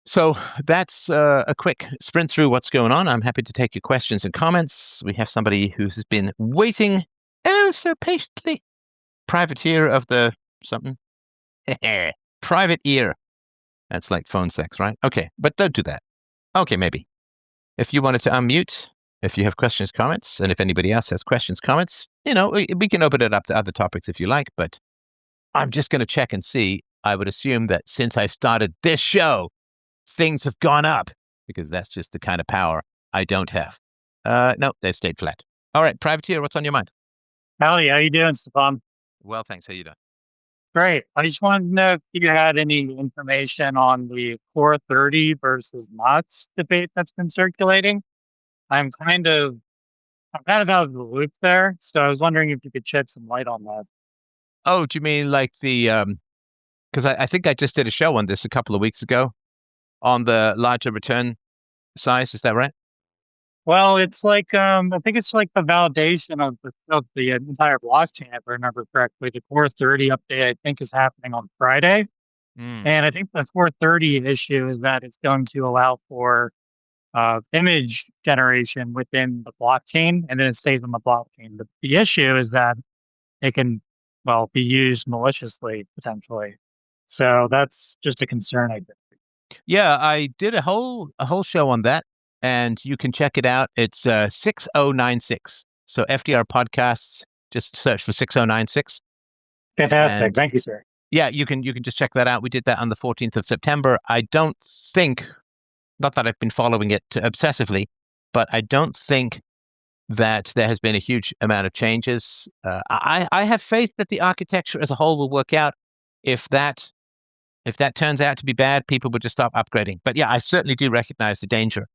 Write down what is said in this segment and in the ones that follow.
So that's a quick sprint through what's going on. I'm happy to take your questions and comments. We have somebody who's been waiting so patiently. Privateer of the something. Private ear. That's like phone sex, right? Okay, but don't do that. Okay, maybe. If you wanted to unmute, if you have questions, comments, and if anybody else has questions, comments, we can open it up to other topics if you like, but I'm just going to check and see. I would assume that since I started this show, things have gone up because that's just the kind of power I don't have. No, they've stayed flat. All right, Privateer, what's on your mind? Howdy, how you doing, Stefan? Well, thanks. How you doing? Great. I just wanted to know if you had any information on the Core 30 versus Knots debate that's been circulating. I'm kind of out of the loop there, so I was wondering if you could shed some light on that. Oh, do you mean like the because I think I just did a show on this a couple of weeks ago on the larger return size. Is that right? Well, it's like I think it's like the validation of the entire blockchain, if I remember correctly. The Core 30 update, I think, is happening on Friday. Mm. And I think the Core 30 issue is that it's going to allow for image generation within the blockchain, and then it stays on the blockchain. The issue is that it can, well, be used maliciously potentially. So that's just a concern, I think. Yeah, I did a whole show on that, and you can check it out. It's 6096. So FDR podcasts. Just search for 6096. Fantastic. And Thank you, sir. yeah, you can just check that out. We did that on the 14th of September. I don't think, not that I've been following it obsessively, but I don't think that there has been a huge amount of changes. I have faith that the architecture as a whole will work out. If that turns out to be bad, people will just stop upgrading. But yeah, I certainly do recognize the danger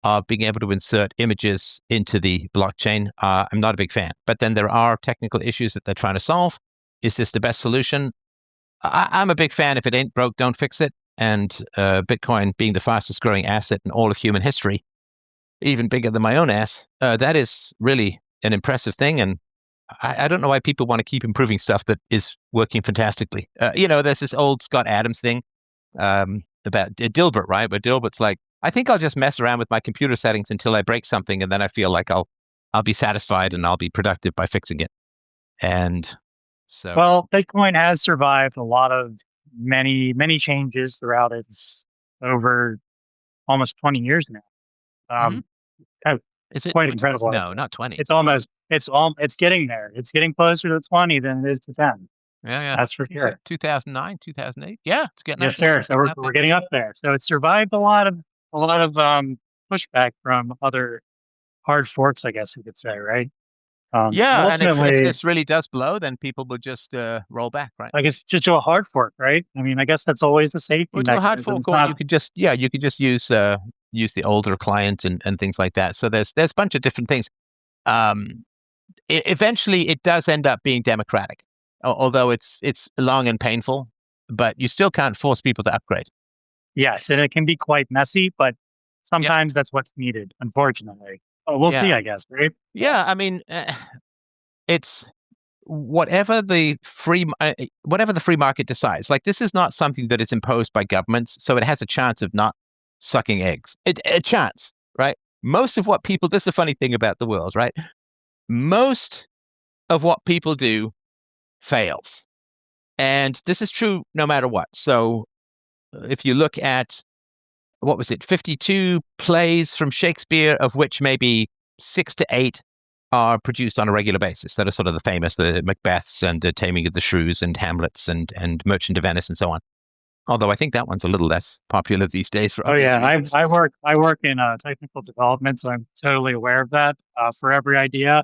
of being able to insert images into the blockchain. I'm not a big fan. But then there are technical issues that they're trying to solve. Is this the best solution? I'm a big fan. If it ain't broke, don't fix it. And Bitcoin being the fastest growing asset in all of human history, even bigger than my own ass, that is really an impressive thing. And I don't know why people want to keep improving stuff that is working fantastically. There's this old Scott Adams thing about Dilbert, right? But Dilbert's like, I think I'll just mess around with my computer settings until I break something, and then I feel like I'll be satisfied and I'll be productive by fixing it. And so, Well, Bitcoin has survived a lot of many changes throughout its over almost 20 years now. mhm. Um, kind of Is it? quite incredible. No, not 20. It's getting there. It's getting closer to 20 than it is to 10. Yeah, yeah. That's for sure. 2009, 2008. Yeah, it's getting Yes, out there. sir. So we're getting up there. So it survived a lot of pushback from other hard forks, I guess we could say, right? But Yeah, and if ultimately, this really does blow, then people will just roll back, right? I guess just do a hard fork, right? I mean, I guess that's always the safety Or do a hard mechanism. fork, It's or you not, could just use the older client and things like that. So there's a bunch of different things. Um, Eventually, it does end up being democratic, although it's long and painful. But you still can't force people to upgrade. yes, and it can be quite messy, but Yeah, sometimes that's what's needed, unfortunately. Oh, we'll see, yeah, I guess, right? yeah. I mean, it's whatever the free market decides. Like, this is not something that is imposed by governments, so it has a chance of not sucking eggs. A chance, right? Most of what people, this is the funny thing about the world, right? Most of what people do fails. And this is true no matter what. So if you look at, what was it, 52 plays from Shakespeare, of which maybe 6 to 8 are produced on a regular basis, that are sort of the famous, the Macbeths and the Taming of the Shrews and Hamlets and Merchant of Venice and so on. Although I think that one's a little less popular these days for Oh obvious yeah, reasons. I work in technical development, so I'm totally aware of that. For every idea,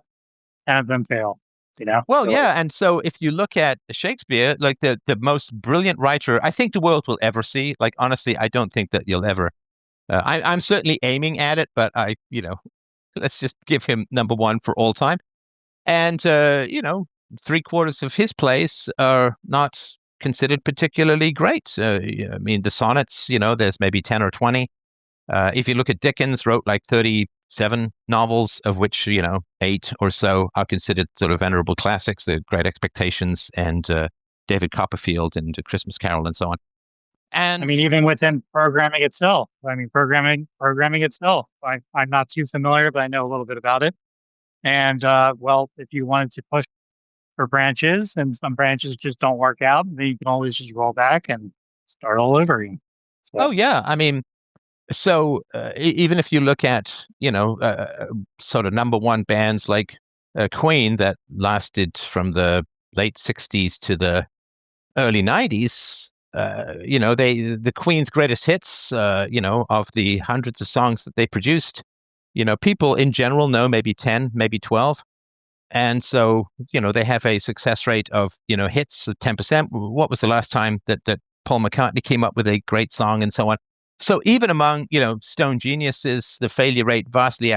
10 of them fail. You know, Well, so yeah, and so if you look at Shakespeare, like the most brilliant writer I think the world will ever see, like honestly, I don't think that you'll ever. I'm certainly aiming at it, but let's just give him number one for all time. And 3/4 of his plays are not considered particularly great. I mean, the sonnets, there's maybe 10 or 20. If you look at Dickens, wrote like 37 novels, of which 8 or so are considered sort of venerable classics. The Great Expectations and David Copperfield and A Christmas Carol and so on. And I mean, even within programming itself. I mean, programming itself. I'm not too familiar, but I know a little bit about it. And well, if you wanted to push for branches and some branches just don't work out, then you can always just roll back and start all over again. oh So, yeah, I mean, so even if you look at sort of number one bands like Queen that lasted from the late '60s to the early '90s, the Queen's greatest hits, of the hundreds of songs that they produced, people in general know maybe 10, maybe 12. And so, they have a success rate of, hits of 10%. What was the last time that Paul McCartney came up with a great song and so on? So even among, stone geniuses, the failure rate vastly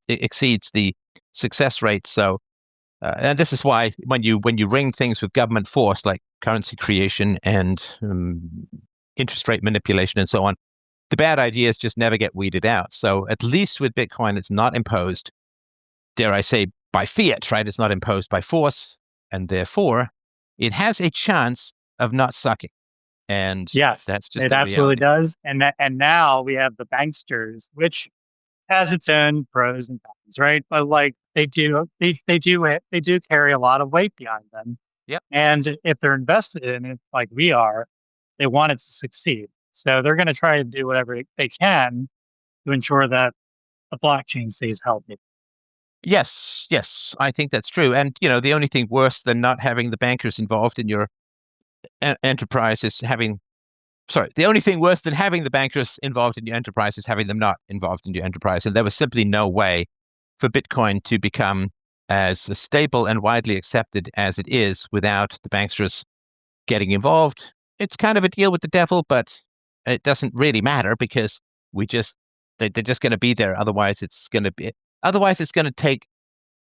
exceeds the success rate. So, and this is why when you ring things with government force, like currency creation and interest rate manipulation and so on, the bad ideas just never get weeded out. So at least with Bitcoin, it's not imposed, dare I say, by fiat, right? It's not imposed by force, and therefore it has a chance of not sucking. And yes, that's just it a absolutely reality. does. And now we have the banksters, which has its own pros and cons, right? But like they do carry a lot of weight behind them. Yep. And if they're invested in it like we are, they want it to succeed. So they're going to try to do whatever they can to ensure that the blockchain stays healthy. Yes, I think that's true. And the only thing worse than not having the bankers involved in your enterprise is having. Sorry, the only thing worse than having the bankers involved in your enterprise is having them not involved in your enterprise. And there was simply no way for Bitcoin to become as stable and widely accepted as it is without the banksters getting involved. It's kind of a deal with the devil, but it doesn't really matter because they're just going to be there. Otherwise, it's going to take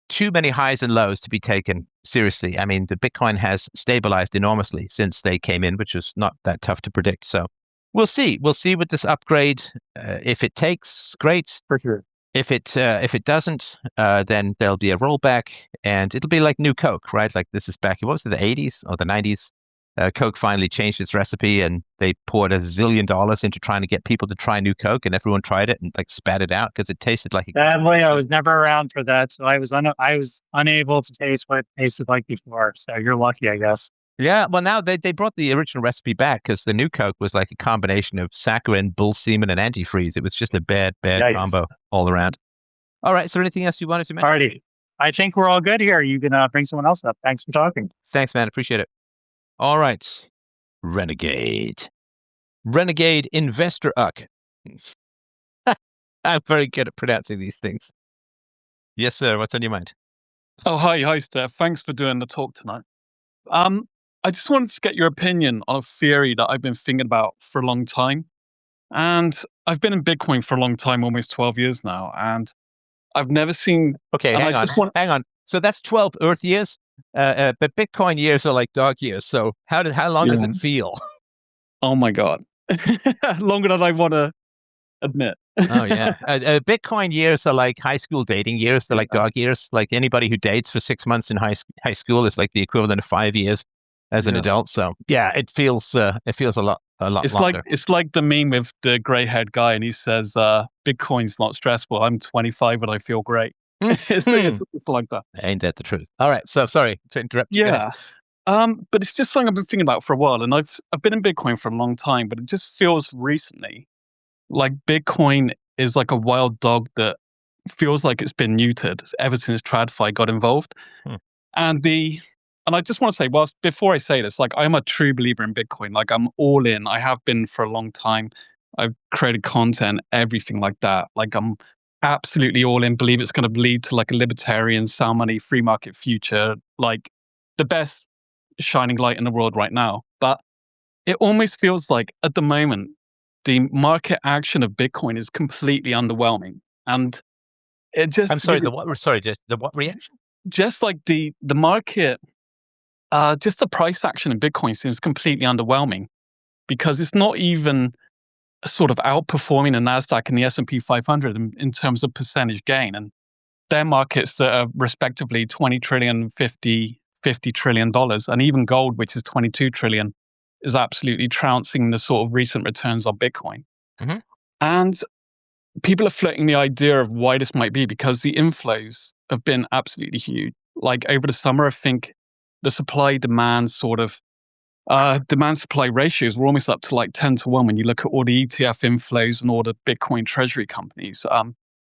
too many highs and lows to be taken seriously. I mean, the Bitcoin has stabilized enormously since they came in, which was not that tough to predict. So we'll see. We'll see with this upgrade. If it takes, great. For sure. If it doesn't, then there'll be a rollback, and it'll be like New Coke, right? Like this is back in, what was it, the '80s or the '90s? Coke finally changed its recipe, and they poured $1 zillion into trying to get people to try New Coke, and everyone tried it and like spat it out because it tasted like. Sadly, I was never around for that, so I was unable to taste what it tasted like before. So you're lucky, I guess. Yeah, well, now they brought the original recipe back because the New Coke was like a combination of saccharin, bull semen, and antifreeze. It was just a bad Yikes. combo all around. All right, so anything else you wanted to mention? Alrighty, I think we're all good here. You can bring someone else up. Thanks for talking. Thanks, man. Appreciate it. All right, Renegade Investor Uck. I'm very good at pronouncing these things. Yes, sir. What's on your mind? Oh, hi, Steph. Thanks for doing the talk tonight. I just wanted to get your opinion on a theory that I've been thinking about for a long time. And I've been in Bitcoin for a long time, almost 12 years now. And I've never seen... Okay, hang on. So that's 12 Earth years, but Bitcoin years are like dog years. So how long does it feel? Oh my God. Longer than I want to admit. Oh yeah. Bitcoin years are like high school dating years. They're like dog years. Like anybody who dates for 6 months in high school is like the equivalent of 5 years as an adult. So yeah, it feels a lot longer. It's like the meme with the gray-haired guy, and he says, "Bitcoin's not stressful. I'm 25 and I feel great." It's like that. Ain't that the truth? All right. So sorry to interrupt. Yeah. But it's just something I've been thinking about for a while, and I've been in Bitcoin for a long time, but it just feels recently like Bitcoin is like a wild dog that feels like it's been neutered ever since TradFi got involved. And I just want to say, before I say this, like I'm a true believer in Bitcoin. Like I'm all in. I have been for a long time. I've created content, everything like that. Like I'm absolutely all in. Believe it's going to lead to like a libertarian, sound money, free market future. Like the best shining light in the world right now. But it almost feels like at the moment, the market action of Bitcoin is completely underwhelming. And it just... I'm sorry, the what reaction? Just like the market, just the price action in Bitcoin seems completely underwhelming because it's not even sort of outperforming the NASDAQ and the S&P 500 in terms of percentage gain. And their markets that are respectively 20 trillion, 50 trillion dollars, and even gold, which is 22 trillion, is absolutely trouncing the sort of recent returns on Bitcoin. Mhm. And people are floating the idea of why this might be, because the inflows have been absolutely huge. Like over the summer, I think the supply-demand sort of demand-supply ratios were almost up to like 10 to 1 when you look at all the ETF inflows and all the Bitcoin treasury companies.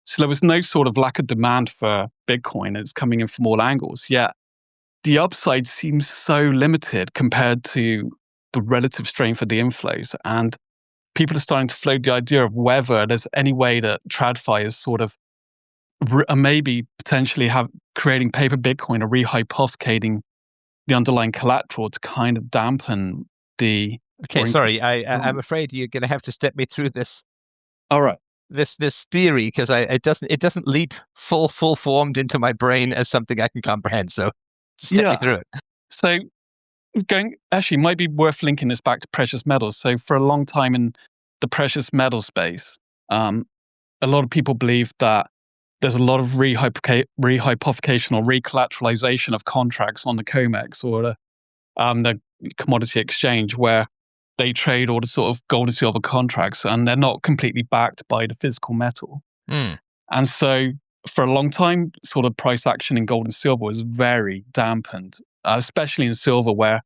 So there was no sort of lack of demand for Bitcoin. It's coming in from all angles. Yet the upside seems so limited compared to the relative strength of the inflows. And people are starting to float the idea of whether there's any way that TradFi is sort of maybe potentially creating paper Bitcoin or rehypothecating the underlying collateral to kind of dampen the. Okay, sorry, I'm afraid you're going to have to step me through this. All right. This theory, because it doesn't leap full formed into my brain as something I can comprehend. So step me through it. So actually might be worth linking this back to precious metals. So for a long time in the precious metal space, a lot of people believe that there's a lot of rehypothecation or recollateralization of contracts on the COMEX or the commodity exchange, where they trade all the sort of gold and silver contracts and they're not completely backed by the physical metal. And so for a long time, sort of price action in gold and silver was very dampened, especially in silver, where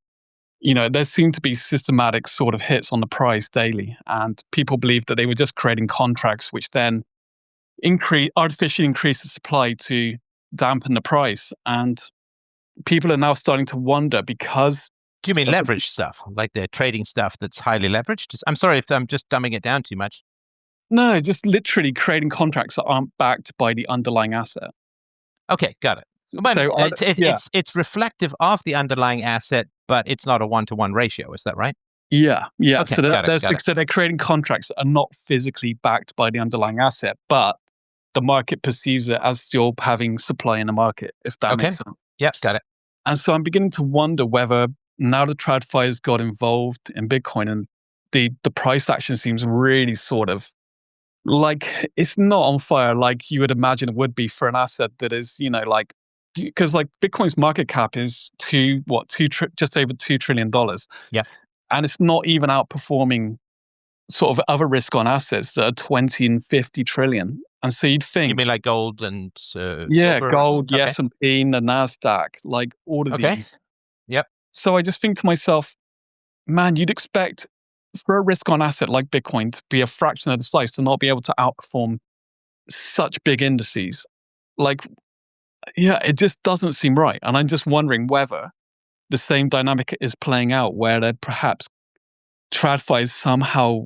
there seemed to be systematic sort of hits on the price daily. And people believed that they were just creating contracts which then artificially increase the supply to dampen the price. And people are now starting to wonder, because... Do you mean leveraged stuff, like the trading stuff that's highly leveraged? I'm sorry if I'm just dumbing it down too much. No, just literally creating contracts that aren't backed by the underlying asset. Okay, got it. But it's reflective of the underlying asset, but it's not a 1-to-1 ratio. Is that right? Yeah. Okay, so they're creating contracts that are not physically backed by the underlying asset, but the market perceives it as still having supply in the market, if that makes sense. Yeah, got it. And so I'm beginning to wonder whether now that TradFi has got involved in Bitcoin and the price action seems really sort of like it's not on fire like you would imagine it would be for an asset that is, because like Bitcoin's market cap is just over $2 trillion. Yeah. And it's not even outperforming sort of other risk on assets that are 20 and 50 trillion. And so you'd think... You mean like gold and silver? Gold, the S&P, and the NASDAQ, like all of these. Yep. So I just think to myself, man, you'd expect for a risk on asset like Bitcoin to be a fraction of the size to not be able to outperform such big indices. It just doesn't seem right. And I'm just wondering whether the same dynamic is playing out, where they're perhaps TradFi is somehow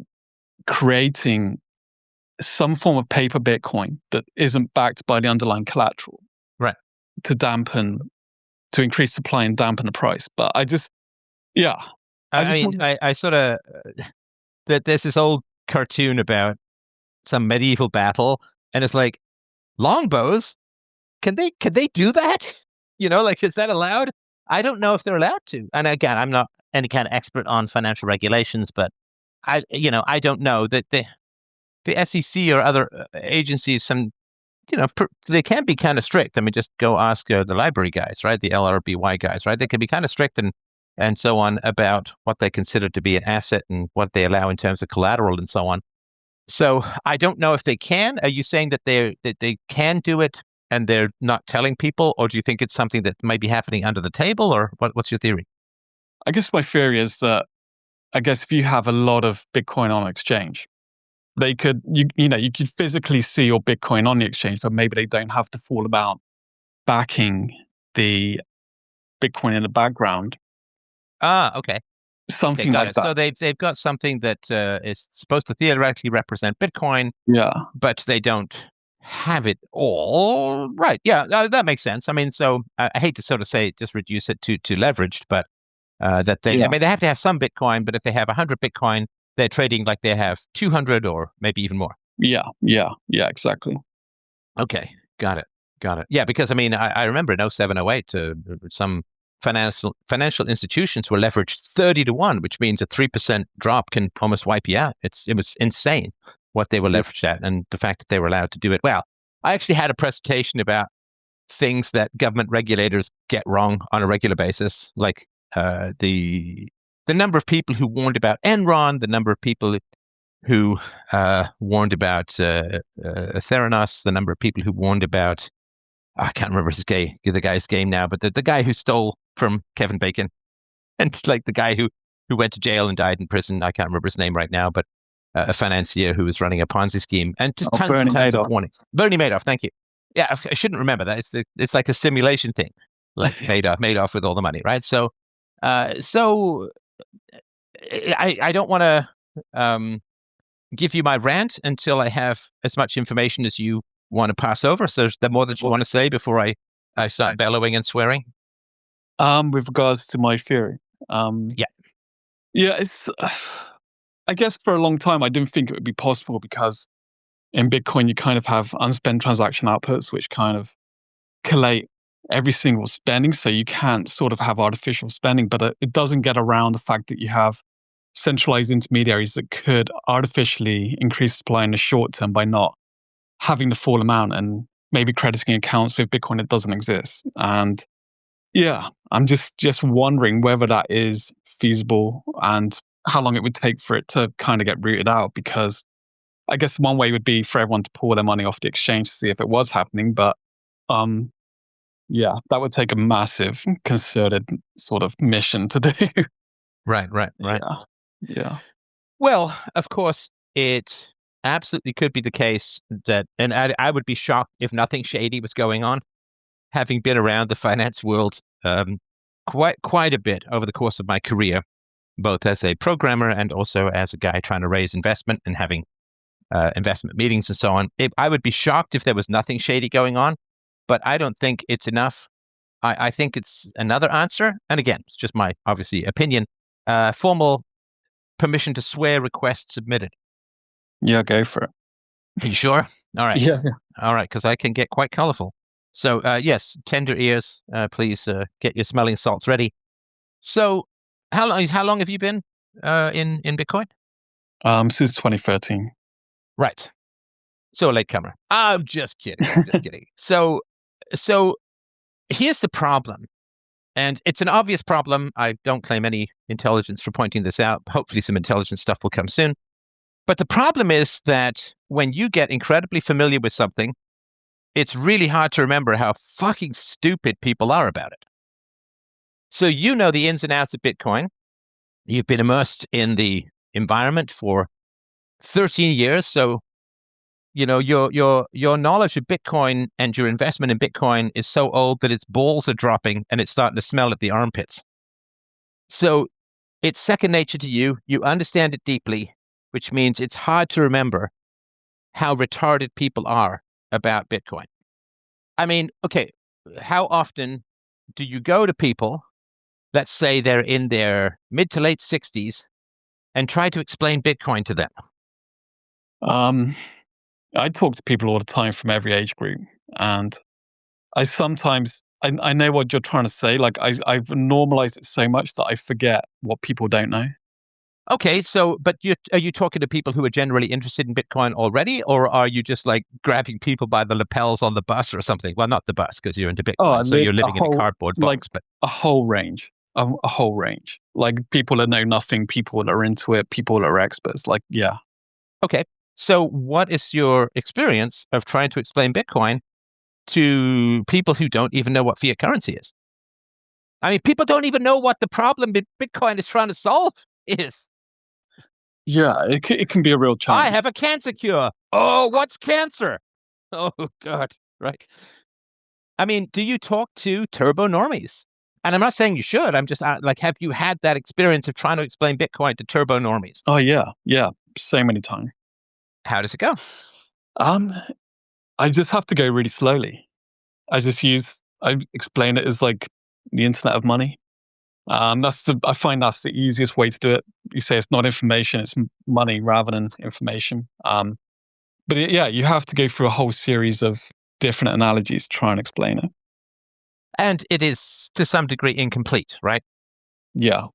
creating some form of paper Bitcoin that isn't backed by the underlying collateral, right? To increase supply and dampen the price. But I sort of there's this old cartoon about some medieval battle, and it's like, longbows, can they do that? Is that allowed? I don't know if they're allowed to. And again, I'm not any kind of expert on financial regulations, but I don't know that the SEC or other agencies, they can be kind of strict. I mean, just go ask the library guys, right? The LRBY guys, right? They can be kind of strict and so on about what they consider to be an asset and what they allow in terms of collateral and so on. So I don't know if they can. Are you saying that they can do it and they're not telling people, or do you think it's something that might be happening under the table, or what's your theory? I guess my theory is that if you have a lot of Bitcoin on exchange, you could physically see your Bitcoin on the exchange, but maybe they don't have the full amount backing the Bitcoin in the background. Okay. Something like that. So they've got something that is supposed to theoretically represent Bitcoin. Yeah. But they don't have it all. Right. Yeah, that makes sense. I mean, so I hate to sort of say just reduce it to leveraged, but I mean, they have to have some Bitcoin, but if they have 100 Bitcoin, they're trading like they have 200 or maybe even more. Yeah, exactly. Okay, got it. Yeah, because I mean, I remember in 07, 08, some financial institutions were leveraged 30 to 1, which means a 3% drop can almost wipe you out. It was insane what they were leveraged at, and the fact that they were allowed to do it. Well, I actually had a presentation about things that government regulators get wrong on a regular basis, like the the number of people who warned about Enron, the number of people who warned about Theranos, the number of people who warned about, I can't remember the guy's game now, but the guy who stole from Kevin Bacon, and like the guy who went to jail and died in prison. I can't remember his name right now, but a financier who was running a Ponzi scheme, and just tons and tons of warnings. Bernie Madoff, thank you. Yeah, I shouldn't remember that. It's like a simulation thing, like Madoff with all the money, right? So I don't want to give you my rant until I have as much information as you want to pass over. So is there more that you want to say before I start bellowing and swearing? With regards to my theory, it's. I guess for a long time I didn't think it would be possible because in Bitcoin you kind of have unspent transaction outputs which kind of collate every single spending, so you can't sort of have artificial spending, but it doesn't get around the fact that you have centralized intermediaries that could artificially increase supply in the short term by not having the full amount and maybe crediting accounts with Bitcoin that doesn't exist. And yeah, I'm just wondering whether that is feasible and how long it would take for it to kind of get rooted out, because I guess one way would be for everyone to pull their money off the exchange to see if it was happening. But that would take a massive concerted sort of mission to do. Right. Yeah. Well, of course, it absolutely could be the case that, and I would be shocked if nothing shady was going on, having been around the finance world quite a bit over the course of my career, both as a programmer and also as a guy trying to raise investment and having investment meetings and so on. I would be shocked if there was nothing shady going on, but I don't think it's enough. I think it's another answer. And again, it's just my, obviously, opinion. Formal permission to swear request submitted. Yeah, go for it. Are you sure? All right. Yeah. All right, because I can get quite colorful. So yes, tender ears, please get your smelling salts ready. So how long have you been in Bitcoin? Since 2013. Right. So a latecomer. I'm just kidding. So here's the problem. And it's an obvious problem. I don't claim any intelligence for pointing this out. Hopefully some intelligent stuff will come soon. But the problem is that when you get incredibly familiar with something, it's really hard to remember how fucking stupid people are about it. So you know the ins and outs of Bitcoin. You've been immersed in the environment for 13 years. So, you know, your knowledge of Bitcoin and your investment in Bitcoin is so old that its balls are dropping and it's starting to smell at the armpits. So it's second nature to you. You understand it deeply, which means it's hard to remember how retarded people are about Bitcoin. I mean, okay, how often do you go to people, let's say they're in their mid to late 60s, and try to explain Bitcoin to them? I talk to people all the time from every age group, and I sometimes I know what you're trying to say. Like I've normalized it so much that I forget what people don't know. Okay, so, but are you talking to people who are generally interested in Bitcoin already, or are you just like grabbing people by the lapels on the bus or something? Well, not the bus because you're into Bitcoin, so you're living in a cardboard box. But a whole range, a whole range. Like people that know nothing, people that are into it, people that are experts. Like, yeah. Okay, so what is your experience of trying to explain Bitcoin to people who don't even know what fiat currency is? I mean, people don't even know what the problem Bitcoin is trying to solve is. Yeah, it can be a real challenge. I have a cancer cure. Oh, what's cancer? Oh, God. Right. I mean, do you talk to turbo normies? And I'm not saying you should. I'm just like, have you had that experience of trying to explain Bitcoin to turbo normies? Oh, yeah. Yeah. So many times. How does it go? I just have to go really slowly. I explain it as like the internet of money. I find that's the easiest way to do it. You say it's not information, it's money rather than information. But you have to go through a whole series of different analogies to try and explain it. And it is to some degree incomplete, right? Yeah.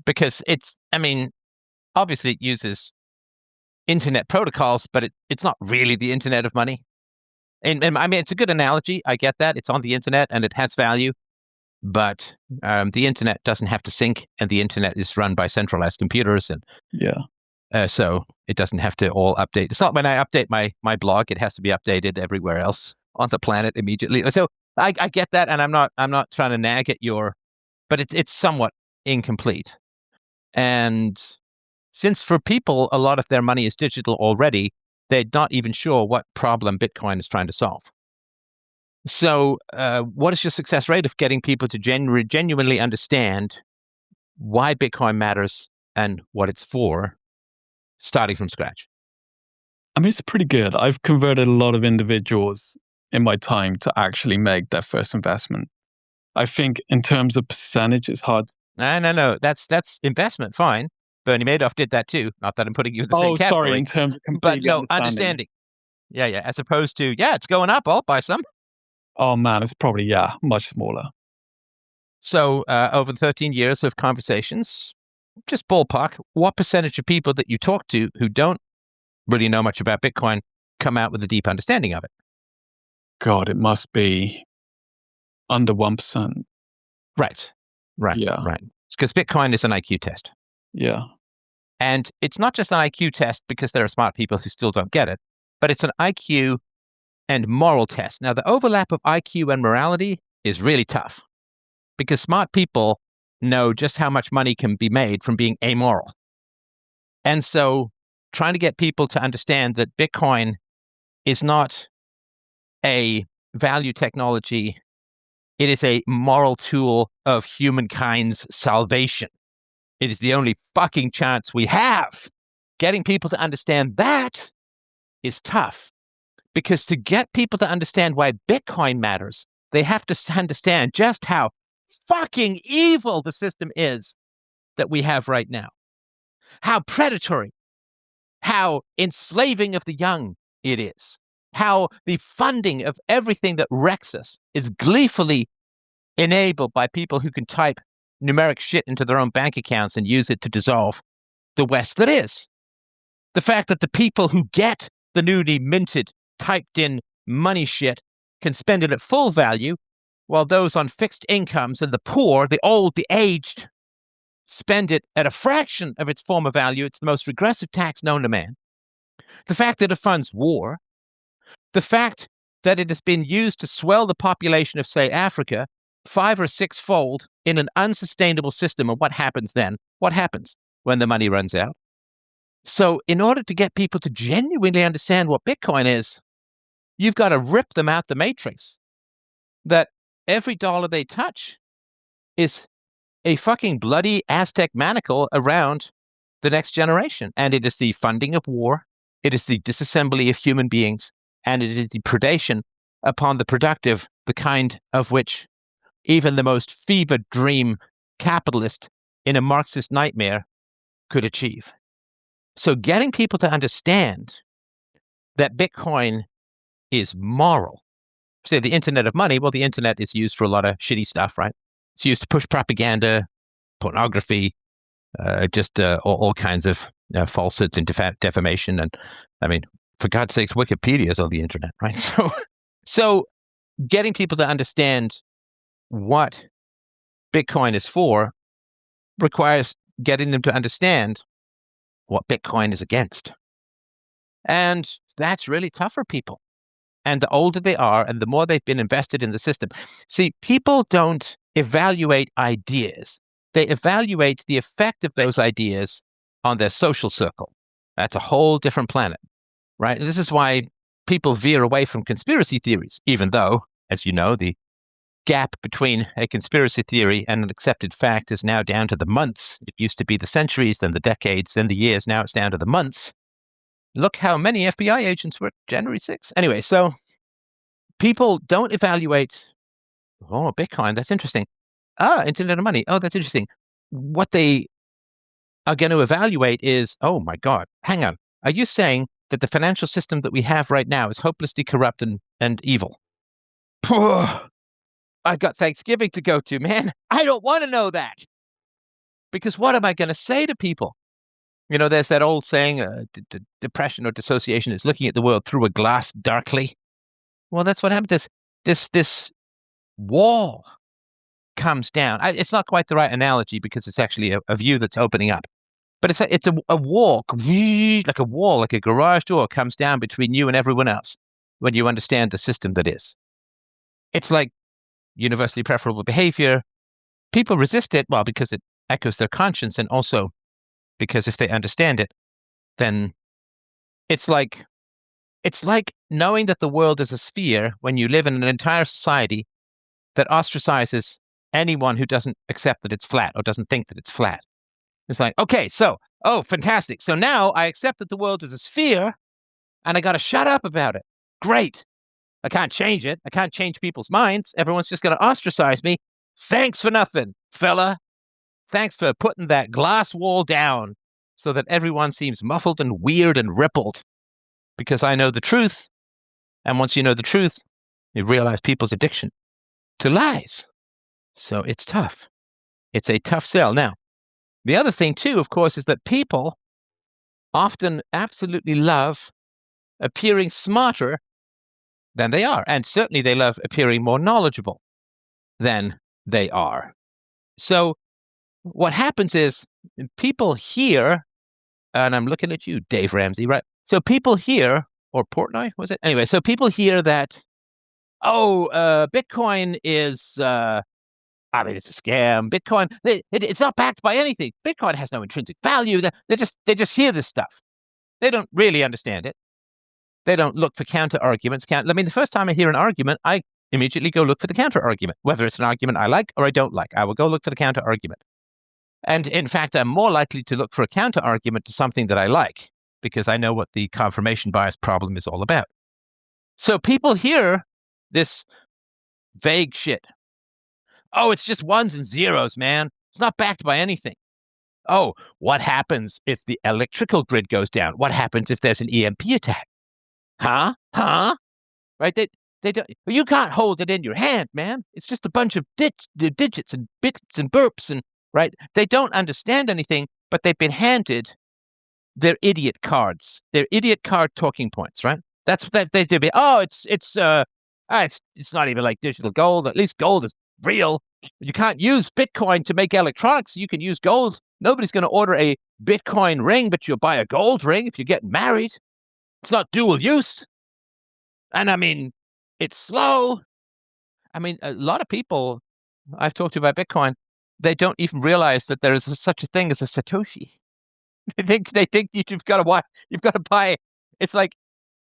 Because obviously it uses internet protocols, but it's not really the internet of money. And I mean, it's a good analogy. I get that. It's on the internet and it has value. but the internet doesn't have to sync, and the internet is run by centralized computers, and so it doesn't have to all update. It's not when I update my blog, it has to be updated everywhere else on the planet immediately. So I get that, and I'm not trying to nag at but it's somewhat incomplete. And since for people, a lot of their money is digital already, they're not even sure what problem Bitcoin is trying to solve. So what is your success rate of getting people to genuinely understand why Bitcoin matters and what it's for, starting from scratch? I mean, it's pretty good. I've converted a lot of individuals in my time to actually make their first investment. I think in terms of percentage, it's hard. No. That's investment. Fine. Bernie Madoff did that too. Not that I'm putting you in the same category. Sorry, in terms of but no, understanding. Yeah. As opposed to, it's going up, I'll buy some. Oh man, it's probably, much smaller. So over the 13 years of conversations, just ballpark, what percentage of people that you talk to who don't really know much about Bitcoin come out with a deep understanding of it? God, it must be under 1%. Right. Yeah. Right. Because Bitcoin is an IQ test. Yeah. And it's not just an IQ test because there are smart people who still don't get it, but it's an IQ and moral test. Now, the overlap of IQ and morality is really tough because smart people know just how much money can be made from being amoral. And so trying to get people to understand that Bitcoin is not a value technology, it is a moral tool of humankind's salvation. It is the only fucking chance we have. Getting people to understand that is tough. Because to get people to understand why Bitcoin matters, they have to understand just how fucking evil the system is that we have right now. How predatory, how enslaving of the young it is. How the funding of everything that wrecks us is gleefully enabled by people who can type numeric shit into their own bank accounts and use it to dissolve the West that is. The fact that the people who get the newly minted, typed in money shit can spend it at full value, while those on fixed incomes and the poor, the old, the aged, spend it at a fraction of its former value. It's the most regressive tax known to man. The fact that it funds war, the fact that it has been used to swell the population of, say, Africa 5 or 6-fold in an unsustainable system. And what happens then? What happens when the money runs out? So in order to get people to genuinely understand what Bitcoin is, you've got to rip them out the matrix. That every dollar they touch is a fucking bloody Aztec manacle around the next generation. And it is the funding of war, it is the disassembly of human beings, and it is the predation upon the productive, the kind of which even the most fevered dream capitalist in a Marxist nightmare could achieve. So getting people to understand that Bitcoin is moral. Say the internet of money, well, the internet is used for a lot of shitty stuff, right? It's used to push propaganda, pornography, all kinds of falsehoods and defamation. And I mean, for God's sakes, Wikipedia is on the internet, right? So getting people to understand what Bitcoin is for requires getting them to understand what Bitcoin is against. And that's really tough for people. And the older they are and the more they've been invested in the system. See, people don't evaluate ideas. They evaluate the effect of those ideas on their social circle. That's a whole different planet, right? This is why people veer away from conspiracy theories, even though, as you know, the gap between a conspiracy theory and an accepted fact is now down to the months. It used to be the centuries, then the decades, then the years. Now it's down to the months. Look how many FBI agents were January 6th. Anyway, so people don't evaluate, Bitcoin, that's interesting. Internet of money. Oh, that's interesting. What they are going to evaluate is, oh my God, hang on. Are you saying that the financial system that we have right now is hopelessly corrupt and evil? I got Thanksgiving to go to, man. I don't want to know that. Because what am I going to say to people? You know, there's that old saying, depression or dissociation is looking at the world through a glass darkly. Well, that's what happened. This wall comes down. It's not quite the right analogy because it's actually a view that's opening up. But it's a wall, like a wall, like a garage door comes down between you and everyone else when you understand the system that is. It's like universally preferable behavior. People resist it, well, because it echoes their conscience, and also because if they understand it, then it's like knowing that the world is a sphere when you live in an entire society that ostracizes anyone who doesn't accept that it's flat or doesn't think that it's flat. It's like, okay, fantastic. So now I accept that the world is a sphere and I got to shut up about it. Great. I can't change it. I can't change people's minds. Everyone's just going to ostracize me. Thanks for nothing, fella. Thanks for putting that glass wall down so that everyone seems muffled and weird and rippled because I know the truth. And once you know the truth, you realize people's addiction to lies. So it's tough. It's a tough sell. Now, the other thing, too, of course, is that people often absolutely love appearing smarter than they are. And certainly they love appearing more knowledgeable than they are. So what happens is people hear, and I'm looking at you, Dave Ramsey, right? So people hear, or Portnoy, was it? Anyway, so people hear that, Bitcoin is... it's a scam. Bitcoin, it's not backed by anything. Bitcoin has no intrinsic value. They just hear this stuff. They don't really understand it. They don't look for counter arguments. The first time I hear an argument, I immediately go look for the counter argument, whether it's an argument I like or I don't like. I will go look for the counter argument. And in fact, I'm more likely to look for a counter argument to something that I like because I know what the confirmation bias problem is all about. So people hear this vague shit. Oh, it's just ones and zeros, man. It's not backed by anything. Oh, what happens if the electrical grid goes down? What happens if there's an EMP attack? Huh? Right? They don't. You can't hold it in your hand, man. It's just a bunch of digits and bits and burps, and right. They don't understand anything, but they've been handed their idiot cards, their idiot card talking points, right? That's what they do. Oh, it's not even like digital gold. At least gold is real. You can't use Bitcoin to make electronics. You can use gold. Nobody's going to order a Bitcoin ring, but you'll buy a gold ring if you get married. It's not dual use. And it's slow. A lot of people I've talked to about Bitcoin, they don't even realize that there is such a thing as a Satoshi. They think you've got to buy. It's like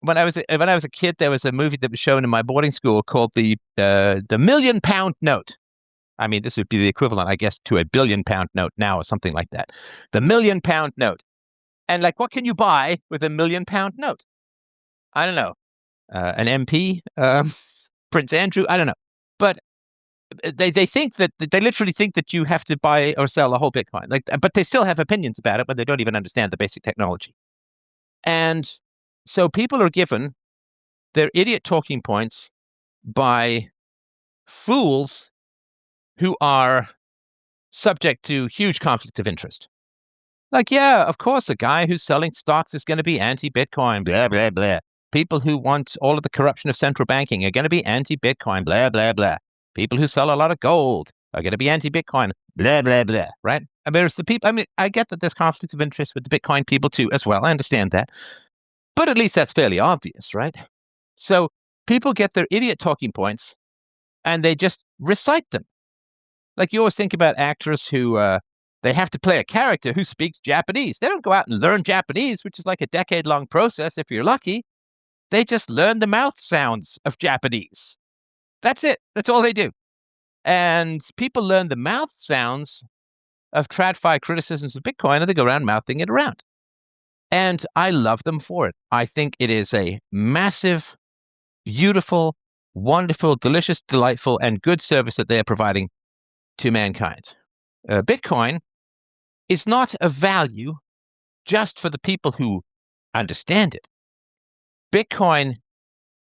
when I was a kid, there was a movie that was shown in my boarding school called the £1 million note. This would be the equivalent, I guess, to a £1 billion note now or something like that. The £1 million note. And what can you buy with a £1 million note? I don't know. An MP, Prince Andrew, I don't know. But they think that they literally think that you have to buy or sell a whole Bitcoin. But they still have opinions about it, but they don't even understand the basic technology. And so people are given their idiot talking points by fools who are subject to huge conflict of interest. Yeah, of course, a guy who's selling stocks is going to be anti-Bitcoin, blah, blah, blah. People who want all of the corruption of central banking are going to be anti-Bitcoin, blah, blah, blah. People who sell a lot of gold are going to be anti-Bitcoin, blah, blah, blah, right? There's the people, I get that there's conflict of interest with the Bitcoin people too, as well. I understand that. But at least that's fairly obvious, right? So people get their idiot talking points and they just recite them. You always think about actors who, they have to play a character who speaks Japanese. They don't go out and learn Japanese, which is like a decade-long process if you're lucky. They just learn the mouth sounds of Japanese. That's it. That's all they do. And people learn the mouth sounds of TradFi criticisms of Bitcoin, and they go around mouthing it around. And I love them for it. I think it is a massive, beautiful, wonderful, delicious, delightful, and good service that they are providing to mankind. Bitcoin is not a value just for the people who understand it. Bitcoin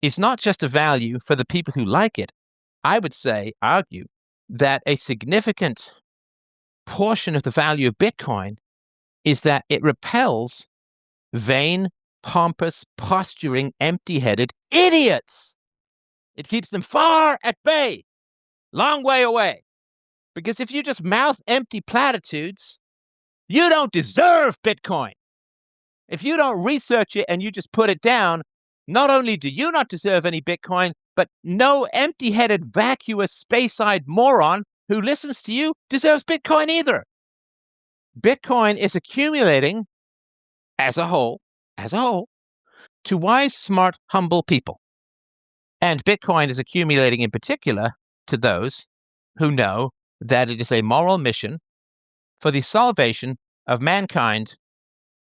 is not just a value for the people who like it. I would argue that a significant portion of the value of Bitcoin is that it repels vain, pompous, posturing, empty-headed idiots. It keeps them far at bay, long way away. Because if you just mouth empty platitudes, you don't deserve Bitcoin. If you don't research it and you just put it down, not only do you not deserve any Bitcoin, but no empty-headed, vacuous, space-eyed moron who listens to you deserves Bitcoin either. Bitcoin is accumulating as a whole, to wise, smart, humble people. And Bitcoin is accumulating in particular to those who know that it is a moral mission for the salvation of mankind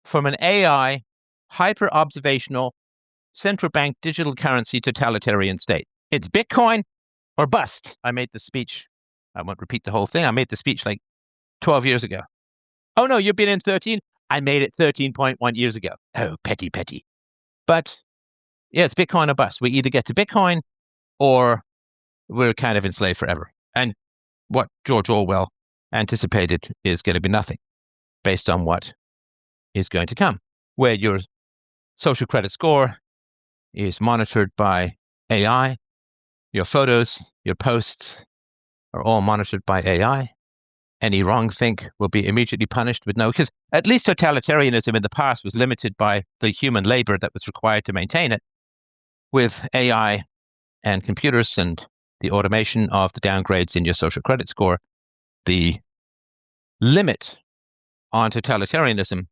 from an AI, hyper-observational, central bank digital currency totalitarian state. It's Bitcoin or bust. I made the speech. I won't repeat the whole thing. I made the speech like 12 years ago. Oh no, you've been in 13? I made it 13.1 years ago. Oh, petty. But yeah, it's Bitcoin or bust. We either get to Bitcoin or we're kind of enslaved forever. And what George Orwell anticipated is going to be nothing based on what is going to come, where your social credit score is monitored by AI. Your photos, your posts are all monitored by AI. Any wrong think will be immediately punished with no, because at least totalitarianism in the past was limited by the human labor that was required to maintain it. With AI and computers and the automation of the downgrades in your social credit score, the limit on totalitarianism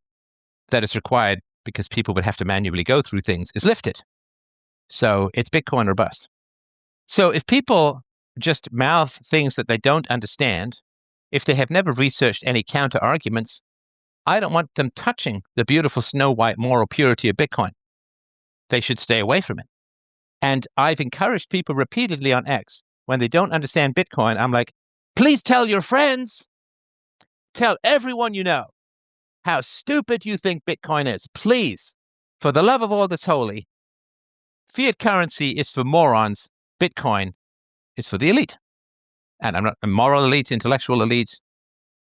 that is required because people would have to manually go through things is lifted. So it's Bitcoin or bust. So if people just mouth things that they don't understand, if they have never researched any counter arguments, I don't want them touching the beautiful snow white moral purity of Bitcoin. They should stay away from it. And I've encouraged people repeatedly on X, when they don't understand Bitcoin, I'm like, please tell your friends, tell everyone you know how stupid you think Bitcoin is. Please, for the love of all that's holy, fiat currency is for morons. Bitcoin is for the elite. And I'm not a moral elite, intellectual elite,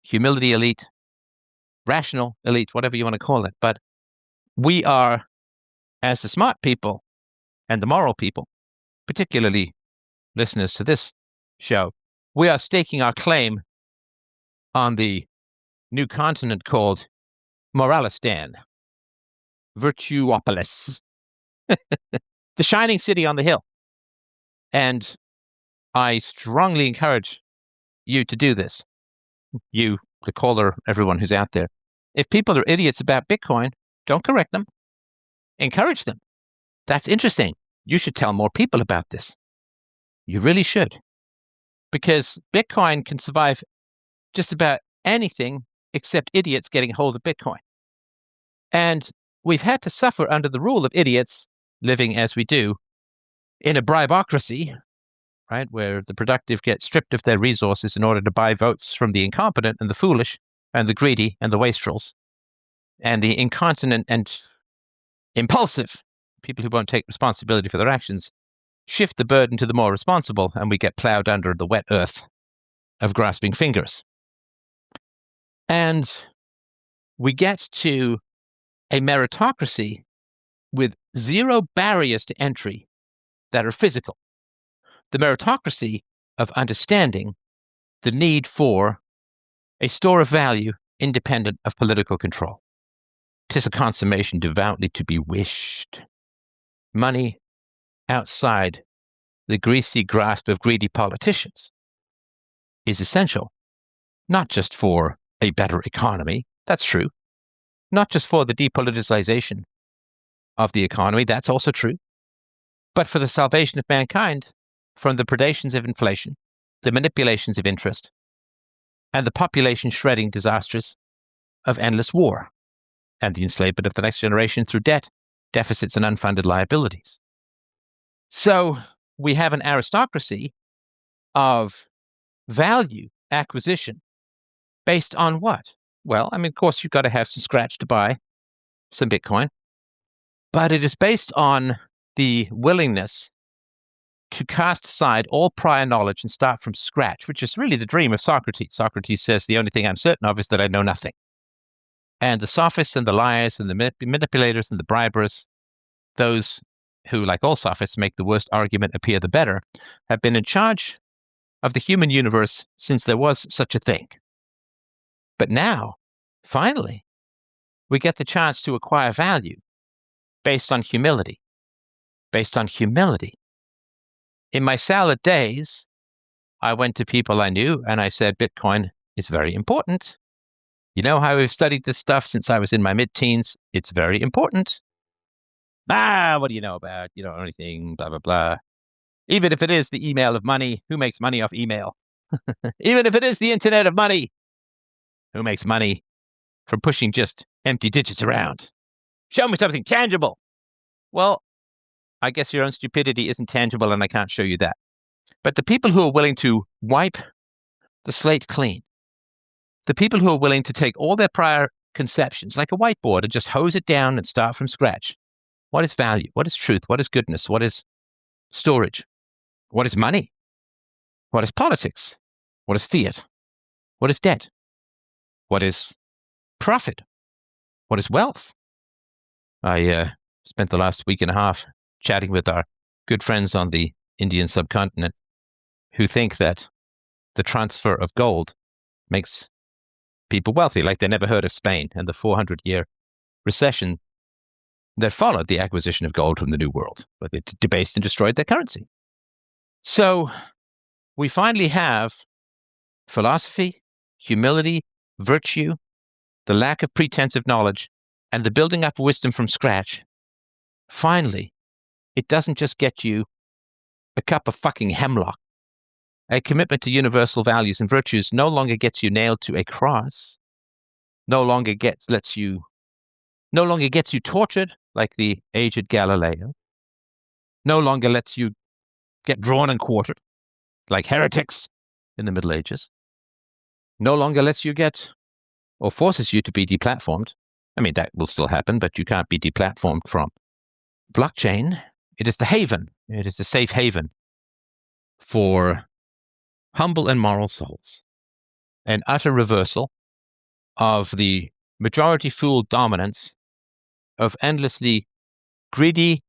humility elite, rational elite, whatever you want to call it. But we are, as the smart people and the moral people, particularly listeners to this show, we are staking our claim on the new continent called Moralistan, Virtuopolis, the shining city on the hill. And I strongly encourage you to do this. You, the caller, everyone who's out there. If people are idiots about Bitcoin, don't correct them. Encourage them. That's interesting. You should tell more people about this. You really should. Because Bitcoin can survive just about anything except idiots getting hold of Bitcoin. And we've had to suffer under the rule of idiots, living as we do, in a bribocracy, right, where the productive get stripped of their resources in order to buy votes from the incompetent and the foolish and the greedy and the wastrels and the incontinent and impulsive, people who won't take responsibility for their actions, shift the burden to the more responsible, and we get plowed under the wet earth of grasping fingers. And we get to a meritocracy with zero barriers to entry that are physical. The meritocracy of understanding the need for a store of value independent of political control. 'Tis a consummation devoutly to be wished. Money outside the greasy grasp of greedy politicians is essential, not just for a better economy, that's true, not just for the depoliticization of the economy, that's also true, but for the salvation of mankind from the predations of inflation, the manipulations of interest, and the population shredding disasters of endless war, and the enslavement of the next generation through debt, deficits, and unfunded liabilities. So we have an aristocracy of value acquisition based on what? Well, I mean, of course, you've got to have some scratch to buy some Bitcoin, but it is based on the willingness to cast aside all prior knowledge and start from scratch, which is really the dream of Socrates. Socrates says, the only thing I'm certain of is that I know nothing. And the sophists and the liars and the manipulators and the bribers, those who, like all sophists, make the worst argument appear the better, have been in charge of the human universe since there was such a thing. But now, finally, we get the chance to acquire value based on humility. Based on humility. In my salad days, I went to people I knew and I said, Bitcoin is very important. You know how we've studied this stuff since I was in my mid-teens? It's very important. What do you know about? You don't know anything, blah, blah, blah. Even if it is the email of money, who makes money off email? Even if it is the internet of money, who makes money from pushing just empty digits around? Show me something tangible. Well, I guess your own stupidity isn't tangible and I can't show you that. But the people who are willing to wipe the slate clean, the people who are willing to take all their prior conceptions, like a whiteboard, and just hose it down and start from scratch. What is value? What is truth? What is goodness? What is storage? What is money? What is politics? What is fiat? What is debt? What is profit? What is wealth? I spent the last week and a half chatting with our good friends on the Indian subcontinent who think that the transfer of gold makes people wealthy, like they never heard of Spain and the 400-year recession that followed the acquisition of gold from the New World, but they debased and destroyed their currency. So we finally have philosophy, humility, virtue, the lack of pretense of knowledge, and the building up of wisdom from scratch. Finally, it doesn't just get you a cup of fucking hemlock. A commitment to universal values and virtues no longer gets you nailed to a cross, no longer gets you tortured like the aged Galileo, no longer lets you get drawn and quartered like heretics in the Middle Ages, no longer lets you get or forces you to be deplatformed. I mean, that will still happen, but you can't be deplatformed from blockchain. It is the haven. It is the safe haven for humble and moral souls. An utter reversal of the majority fool dominance of endlessly greedy,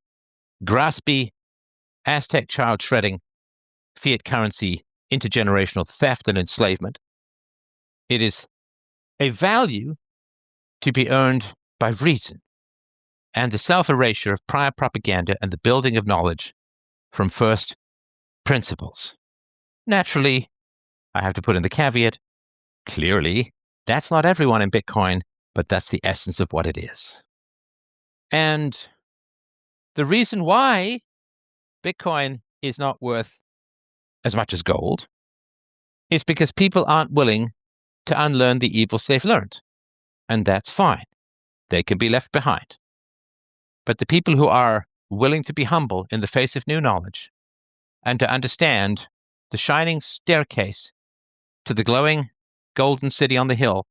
graspy, Aztec child shredding, fiat currency, intergenerational theft and enslavement. It is a value to be earned by reason and the self-erasure of prior propaganda and the building of knowledge from first principles. Naturally, I have to put in the caveat, clearly, that's not everyone in Bitcoin, but that's the essence of what it is. And the reason why Bitcoin is not worth as much as gold is because people aren't willing to unlearn the evils they've learned. And that's fine. They can be left behind. But the people who are willing to be humble in the face of new knowledge and to understand the shining staircase to the glowing golden city on the hill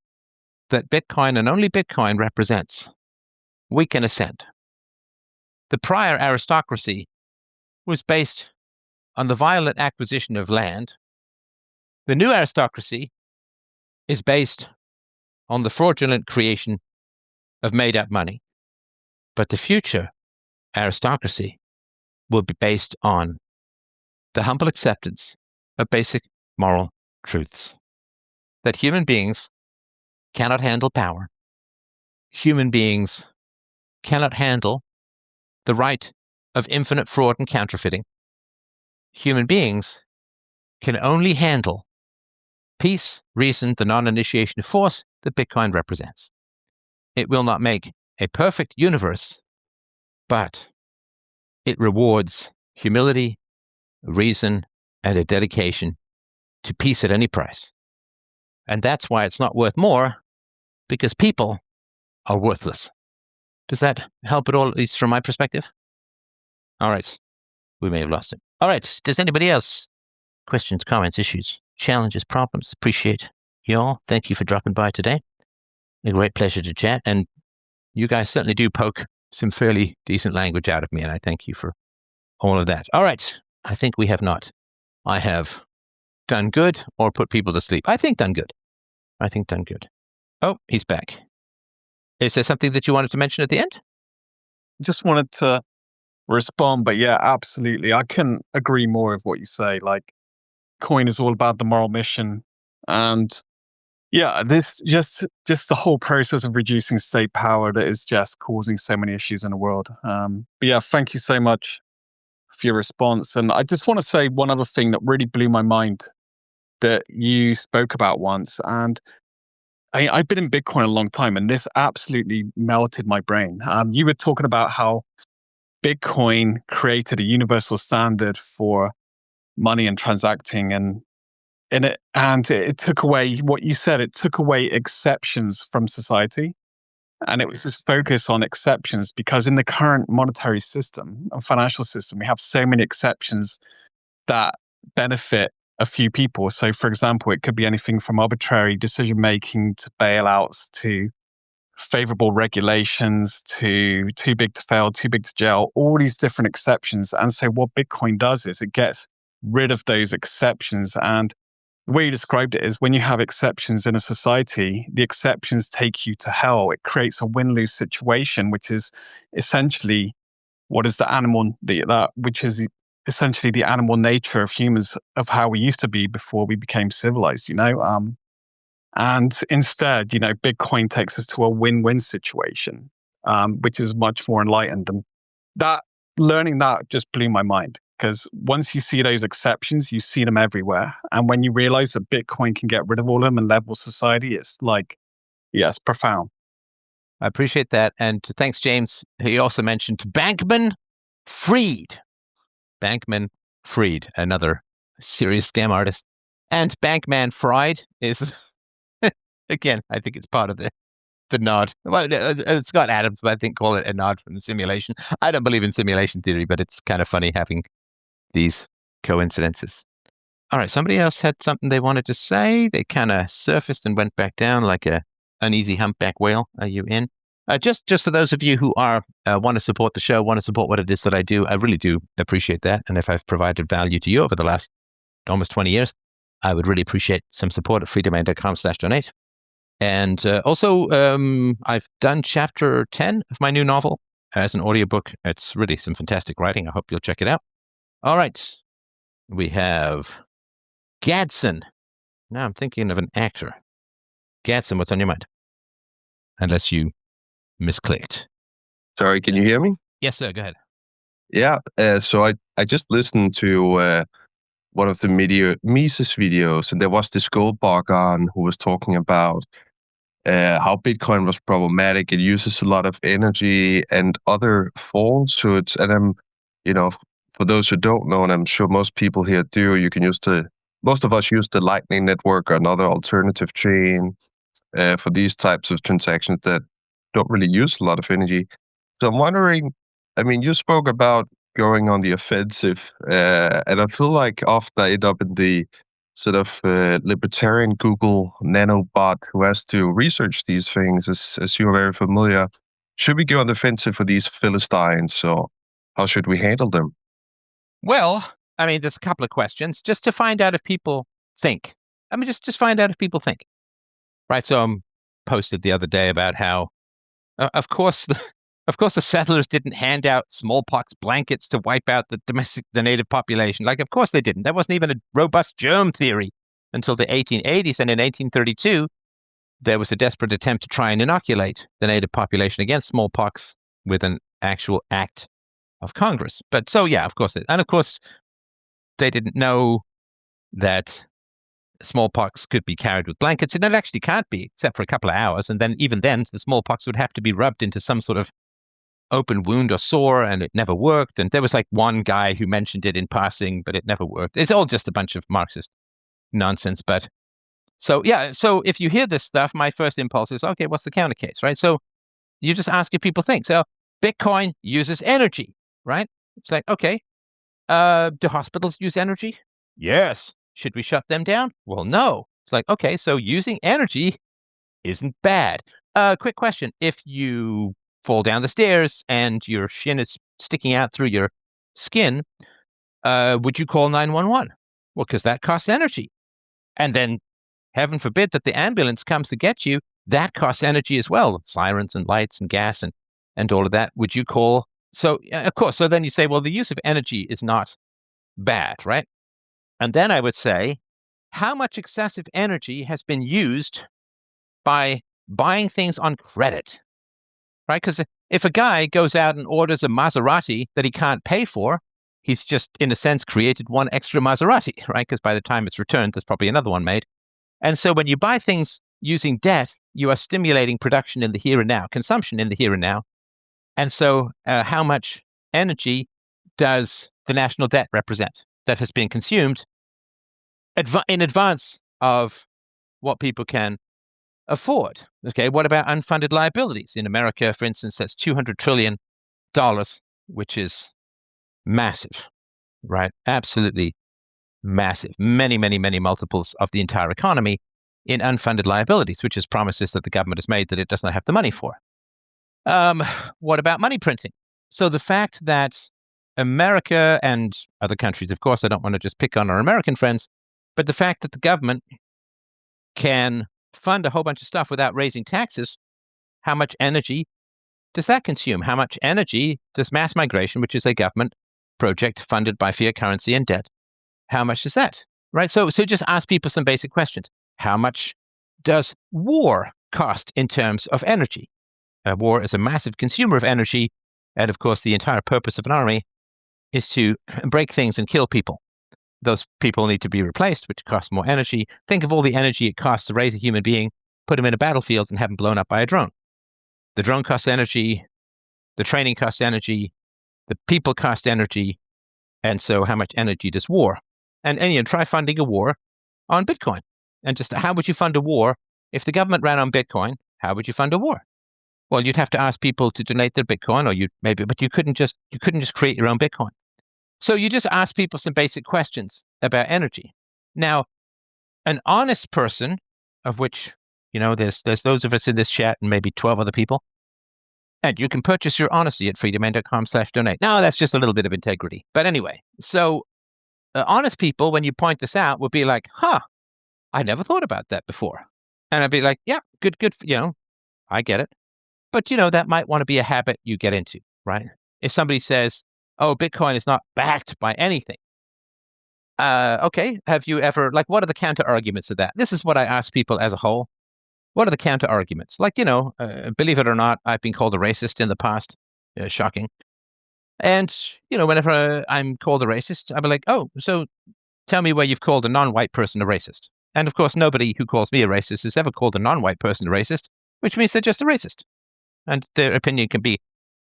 that Bitcoin and only Bitcoin represents, we can ascend. The prior aristocracy was based on the violent acquisition of land. The new aristocracy is based on the fraudulent creation of made-up money. But the future aristocracy will be based on the humble acceptance of basic moral truths. That human beings cannot handle power. Human beings cannot handle the right of infinite fraud and counterfeiting. Human beings can only handle peace, reason, the non-initiation of force that Bitcoin represents. It will not make a perfect universe, but it rewards humility, reason, and a dedication to peace at any price. And that's why it's not worth more, because people are worthless. Does that help at all, at least from my perspective? All right. We may have lost it. All right. Does anybody else? Questions, comments, issues, challenges, problems? Appreciate y'all. Thank you for dropping by today. A great pleasure to chat. And you guys certainly do poke some fairly decent language out of me, and I thank you for all of that. All right. I think we have not. I have done good or put people to sleep. I think done good. Oh, he's back. Is there something that you wanted to mention at the end? Just wanted to respond, but yeah, absolutely. I couldn't agree more with what you say. Like, Bitcoin is all about the moral mission. And yeah, this just the whole process of reducing state power that is just causing so many issues in the world. But yeah, thank you so much for your response. And I just want to say one other thing that really blew my mind that you spoke about once. And I've been in Bitcoin a long time, and this absolutely melted my brain. You were talking about how Bitcoin created a universal standard for money and transacting, and it took away what you said. It took away exceptions from society, and it was this focus on exceptions because in the current monetary system and financial system, we have so many exceptions that benefit a few people. So, for example, it could be anything from arbitrary decision making to bailouts to favorable regulations to too big to fail, too big to jail, all these different exceptions. And so what Bitcoin does is it gets rid of those exceptions. And the way you described it is when you have exceptions in a society, the exceptions take you to hell. It creates a win-lose situation, which is essentially what is the animal, which is essentially the animal nature of humans, of how we used to be before we became civilized, and instead, Bitcoin takes us to a win-win situation, which is much more enlightened. And learning that just blew my mind, because once you see those exceptions, you see them everywhere. And when you realize that Bitcoin can get rid of all of them and level society, it's like, yes, profound. I appreciate that. And thanks, James. He also mentioned Bankman-Fried. Bankman-Fried, another serious scam artist. And Bankman-Fried is, again, I think it's part of the nod. Well, Scott Adams, but I think call it a nod from the simulation. I don't believe in simulation theory, but it's kind of funny having these coincidences. All right, somebody else had something they wanted to say. They kind of surfaced and went back down like a uneasy humpback whale. Are you in? Just for those of you who are want to support the show, want to support what it is that I do, I really do appreciate that. And if I've provided value to you over the last almost 20 years, I would really appreciate some support at freedomain.com/donate. And also, I've done chapter 10 of my new novel as an audiobook. It's really some fantastic writing. I hope you'll check it out. All right. We have Gadsden. Now I'm thinking of an actor. Gadsden, what's on your mind? Unless you misclicked. Sorry, can you hear me? Yes, sir. Go ahead. Yeah. So I just listened to one of the Mises videos, and there was this Goldberg on who was talking about how Bitcoin was problematic. It uses a lot of energy and other falsehoods. And for those who don't know, and I'm sure most people here do, most of us use the Lightning Network or another alternative chain for these types of transactions that don't really use a lot of energy. So I'm wondering, you spoke about going on the offensive, and I feel like often I end up in the sort of libertarian Google nanobot who has to research these things, as you are very familiar. Should we go on the offensive for these Philistines, or how should we handle them? Well, there's a couple of questions just to find out if people think. Just find out if people think. Right. So I posted the other day about how, of course, the settlers didn't hand out smallpox blankets to wipe out the native population. Like, of course they didn't. There wasn't even a robust germ theory until the 1880s. And in 1832, there was a desperate attempt to try and inoculate the native population against smallpox with an actual act of Congress. But so, yeah, of course. And of course, they didn't know that smallpox could be carried with blankets. And it actually can't be, except for a couple of hours. And then even then, the smallpox would have to be rubbed into some sort of open wound or sore, and it never worked. And there was like one guy who mentioned it in passing, but it never worked. It's all just a bunch of Marxist nonsense. But so, yeah, so if you hear this stuff, my first impulse is, okay, what's the counter case, right? So you just ask if people think. So Bitcoin uses energy, right? It's like, okay, do hospitals use energy? Yes. Should we shut them down? Well, no. It's like, okay, so using energy isn't bad. Quick question. If you fall down the stairs and your shin is sticking out through your skin, would you call 911? Well, because that costs energy. And then, heaven forbid that the ambulance comes to get you, that costs energy as well. Sirens and lights and gas and all of that. Would you call? So, of course, so then you say, well, the use of energy is not bad, right? And then I would say, how much excessive energy has been used by buying things on credit, right? Because if a guy goes out and orders a Maserati that he can't pay for, he's just, in a sense, created one extra Maserati, right? Because by the time it's returned, there's probably another one made. And so when you buy things using debt, you are stimulating production in the here and now, consumption in the here and now. And so how much energy does the national debt represent that has been consumed in advance of what people can afford? Okay, what about unfunded liabilities? In America, for instance, that's $200 trillion, which is massive, right? Absolutely massive. Many, many, many multiples of the entire economy in unfunded liabilities, which is promises that the government has made that it does not have the money for. What about money printing? So the fact that America and other countries, of course, I don't want to just pick on our American friends, but the fact that the government can fund a whole bunch of stuff without raising taxes, how much energy does that consume? How much energy does mass migration, which is a government project funded by fiat currency and debt, how much is that? Right? So just ask people some basic questions. How much does war cost in terms of energy? War is a massive consumer of energy. And of course, the entire purpose of an army is to break things and kill people. Those people need to be replaced, which costs more energy. Think of all the energy it costs to raise a human being, put him in a battlefield, and have him blown up by a drone. The drone costs energy. The training costs energy. The people cost energy. And so how much energy does war? And try funding a war on Bitcoin. And just how would you fund a war if the government ran on Bitcoin? How would you fund a war? Well, you'd have to ask people to donate their Bitcoin, but you couldn't just create your own Bitcoin. So you just ask people some basic questions about energy. Now, an honest person, of which there's those of us in this chat and maybe 12 other people, and you can purchase your honesty at freedomain.com/donate. No, that's just a little bit of integrity. But anyway, so honest people, when you point this out, will be like, I never thought about that before. And I'd be like, yeah, good, I get it. But, that might want to be a habit you get into, right? If somebody says, oh, Bitcoin is not backed by anything. Okay, have you ever, what are the counter arguments of that? This is what I ask people as a whole. What are the counter arguments? Believe it or not, I've been called a racist in the past. Shocking. And, whenever I'm called a racist, I'll be like, oh, so tell me where you've called a non-white person a racist. And of course, nobody who calls me a racist has ever called a non-white person a racist, which means they're just a racist. And their opinion can be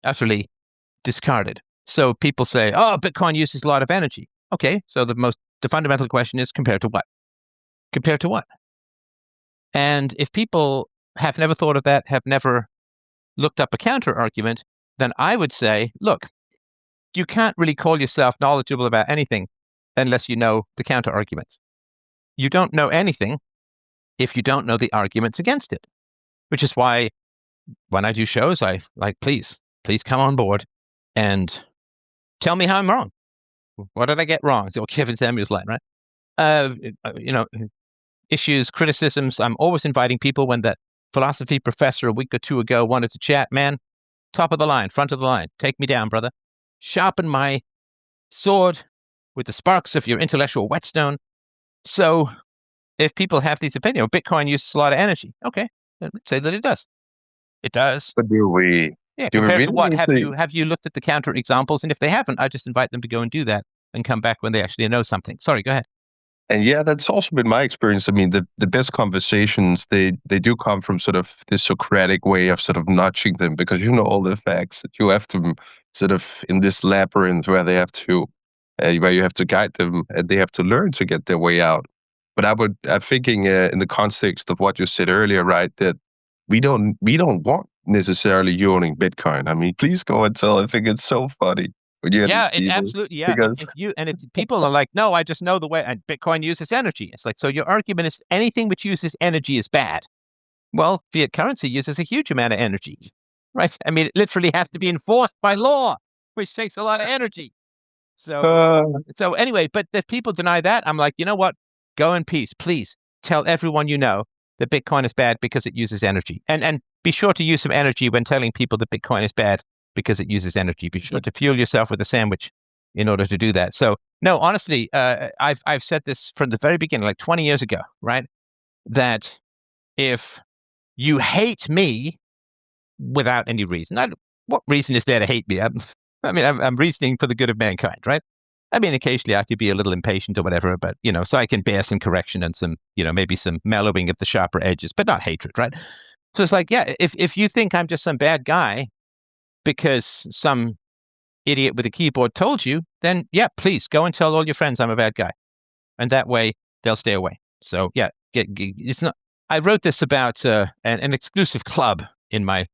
utterly discarded. So people say, oh, Bitcoin uses a lot of energy. Okay, so the fundamental question is compared to what? Compared to what? And if people have never thought of that, have never looked up a counter argument, then I would say, look, you can't really call yourself knowledgeable about anything unless you know the counter arguments. You don't know anything if you don't know the arguments against it, which is why when I do shows, I please come on board and tell me how I'm wrong. What did I get wrong? It's Kevin Samuels line, right? Issues, criticisms. I'm always inviting people. When that philosophy professor a week or two ago wanted to chat, man, top of the line, front of the line, take me down, brother. Sharpen my sword with the sparks of your intellectual whetstone. So if people have these opinions, Bitcoin uses a lot of energy. Okay, let's say that it does. It does. But do we? Yeah, do we compared really to what? need Have you looked at the counter examples? And if they haven't, I just invite them to go and do that and come back when they actually know something. Sorry, go ahead. And yeah, that's also been my experience. I mean, the best conversations, they do come from sort of this Socratic way of sort of nudging them, because you know all the facts that you have to sort of in this labyrinth where they have to, where you have to guide them and they have to learn to get their way out. But I'm thinking in the context of what you said earlier, right, that we don't want necessarily you owning Bitcoin. I mean, please go and tell. I think it's so funny. Yeah, it absolutely. Yeah, because if people are like, no, I just know the way, and Bitcoin uses energy. It's like, so your argument is anything which uses energy is bad. Well, fiat currency uses a huge amount of energy, right? I mean, it literally has to be enforced by law, which takes a lot of energy. So anyway, but if people deny that, I'm like, you know what? Go in peace, please. Tell everyone you know that Bitcoin is bad because it uses energy, and be sure to use some energy when telling people that Bitcoin is bad because it uses energy. Be sure to fuel yourself with a sandwich in order to do that. So no, honestly, I've said this from the very beginning, like 20 years ago, right? That if you hate me without any reason, what reason is there to hate me? I'm reasoning for the good of mankind, right? I mean, occasionally I could be a little impatient or whatever, but, so I can bear some correction and some, maybe some mellowing of the sharper edges, but not hatred, right? So it's like, yeah, if you think I'm just some bad guy because some idiot with a keyboard told you, then yeah, please go and tell all your friends I'm a bad guy. And that way they'll stay away. So yeah, it's not, I wrote this about an exclusive club in my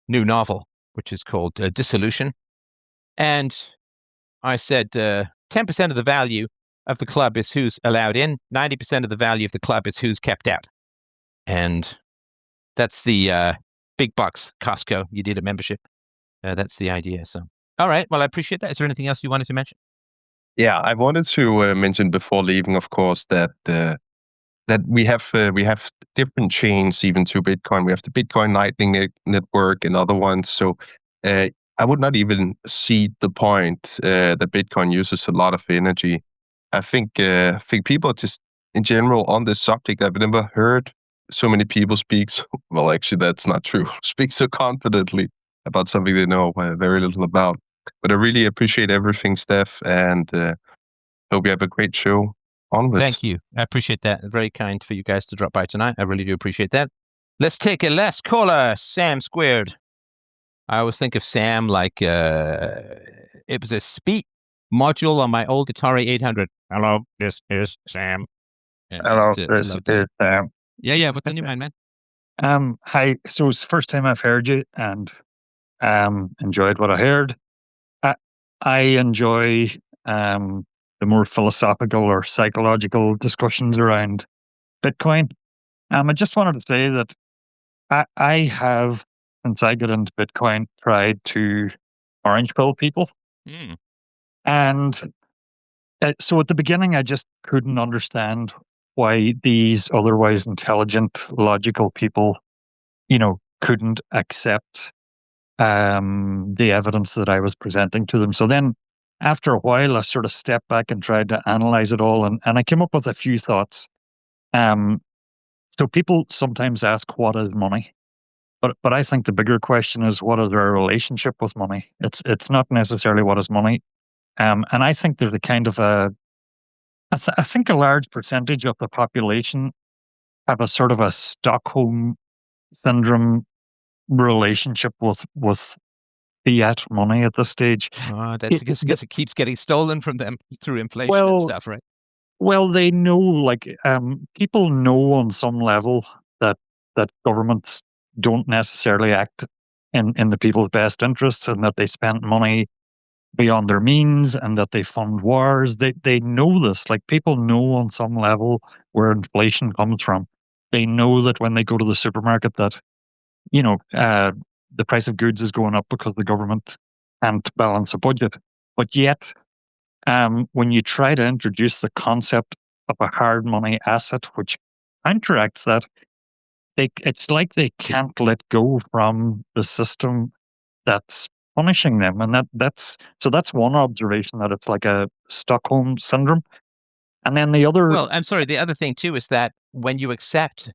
new novel, which is called Dissolution. And I said 10% of the value of the club is who's allowed in, 90% of the value of the club is who's kept out. And that's the big bucks, Costco. You need a membership. That's the idea. So, all right. Well, I appreciate that. Is there anything else you wanted to mention? Yeah, I wanted to mention before leaving, of course, that we have different chains even to Bitcoin. We have the Bitcoin Lightning Network and other ones. So I would not even see the point that Bitcoin uses a lot of energy. I think people just in general on this subject, I've never heard so many people speak. Well, actually, that's not true. Speak so confidently about something they know very little about. But I really appreciate everything, Steph, and hope you have a great show onwards. Thank you. I appreciate that. Very kind for you guys to drop by tonight. I really do appreciate that. Let's take a last caller, Sam Squared. I always think of Sam like it was a speak module on my old Atari 800. Hello, this is Sam. And Hello, this is Sam. Yeah. What's on your mind, man? Hi. So it's the first time I've heard you, and enjoyed what I heard. I enjoy the more philosophical or psychological discussions around Bitcoin. I just wanted to say that I have, since I got into Bitcoin, tried to orange pill people. And so at the beginning, I just couldn't understand why these otherwise intelligent, logical people, couldn't accept the evidence that I was presenting to them. So then after a while, I sort of stepped back and tried to analyze it all. And I came up with a few thoughts. So people sometimes ask, what is money? But I think the bigger question is, what is our relationship with money? It's not necessarily what is money. And I think there's a kind of I think a large percentage of the population have a sort of a Stockholm syndrome relationship with fiat money at this stage. That's because it keeps getting stolen from them through inflation and stuff, right? Well, they know, people know on some level that governments don't necessarily act in the people's best interests, and that they spend money beyond their means, and that they fund wars. They know this. Like, people know on some level where inflation comes from. They know that when they go to the supermarket that, the price of goods is going up because the government can't balance a budget. But yet, when you try to introduce the concept of a hard money asset, which counteracts that, it's like they can't let go from the system that's punishing them. And that's one observation, that it's like a Stockholm syndrome. And then the other... Well, I'm sorry. The other thing too is that when you accept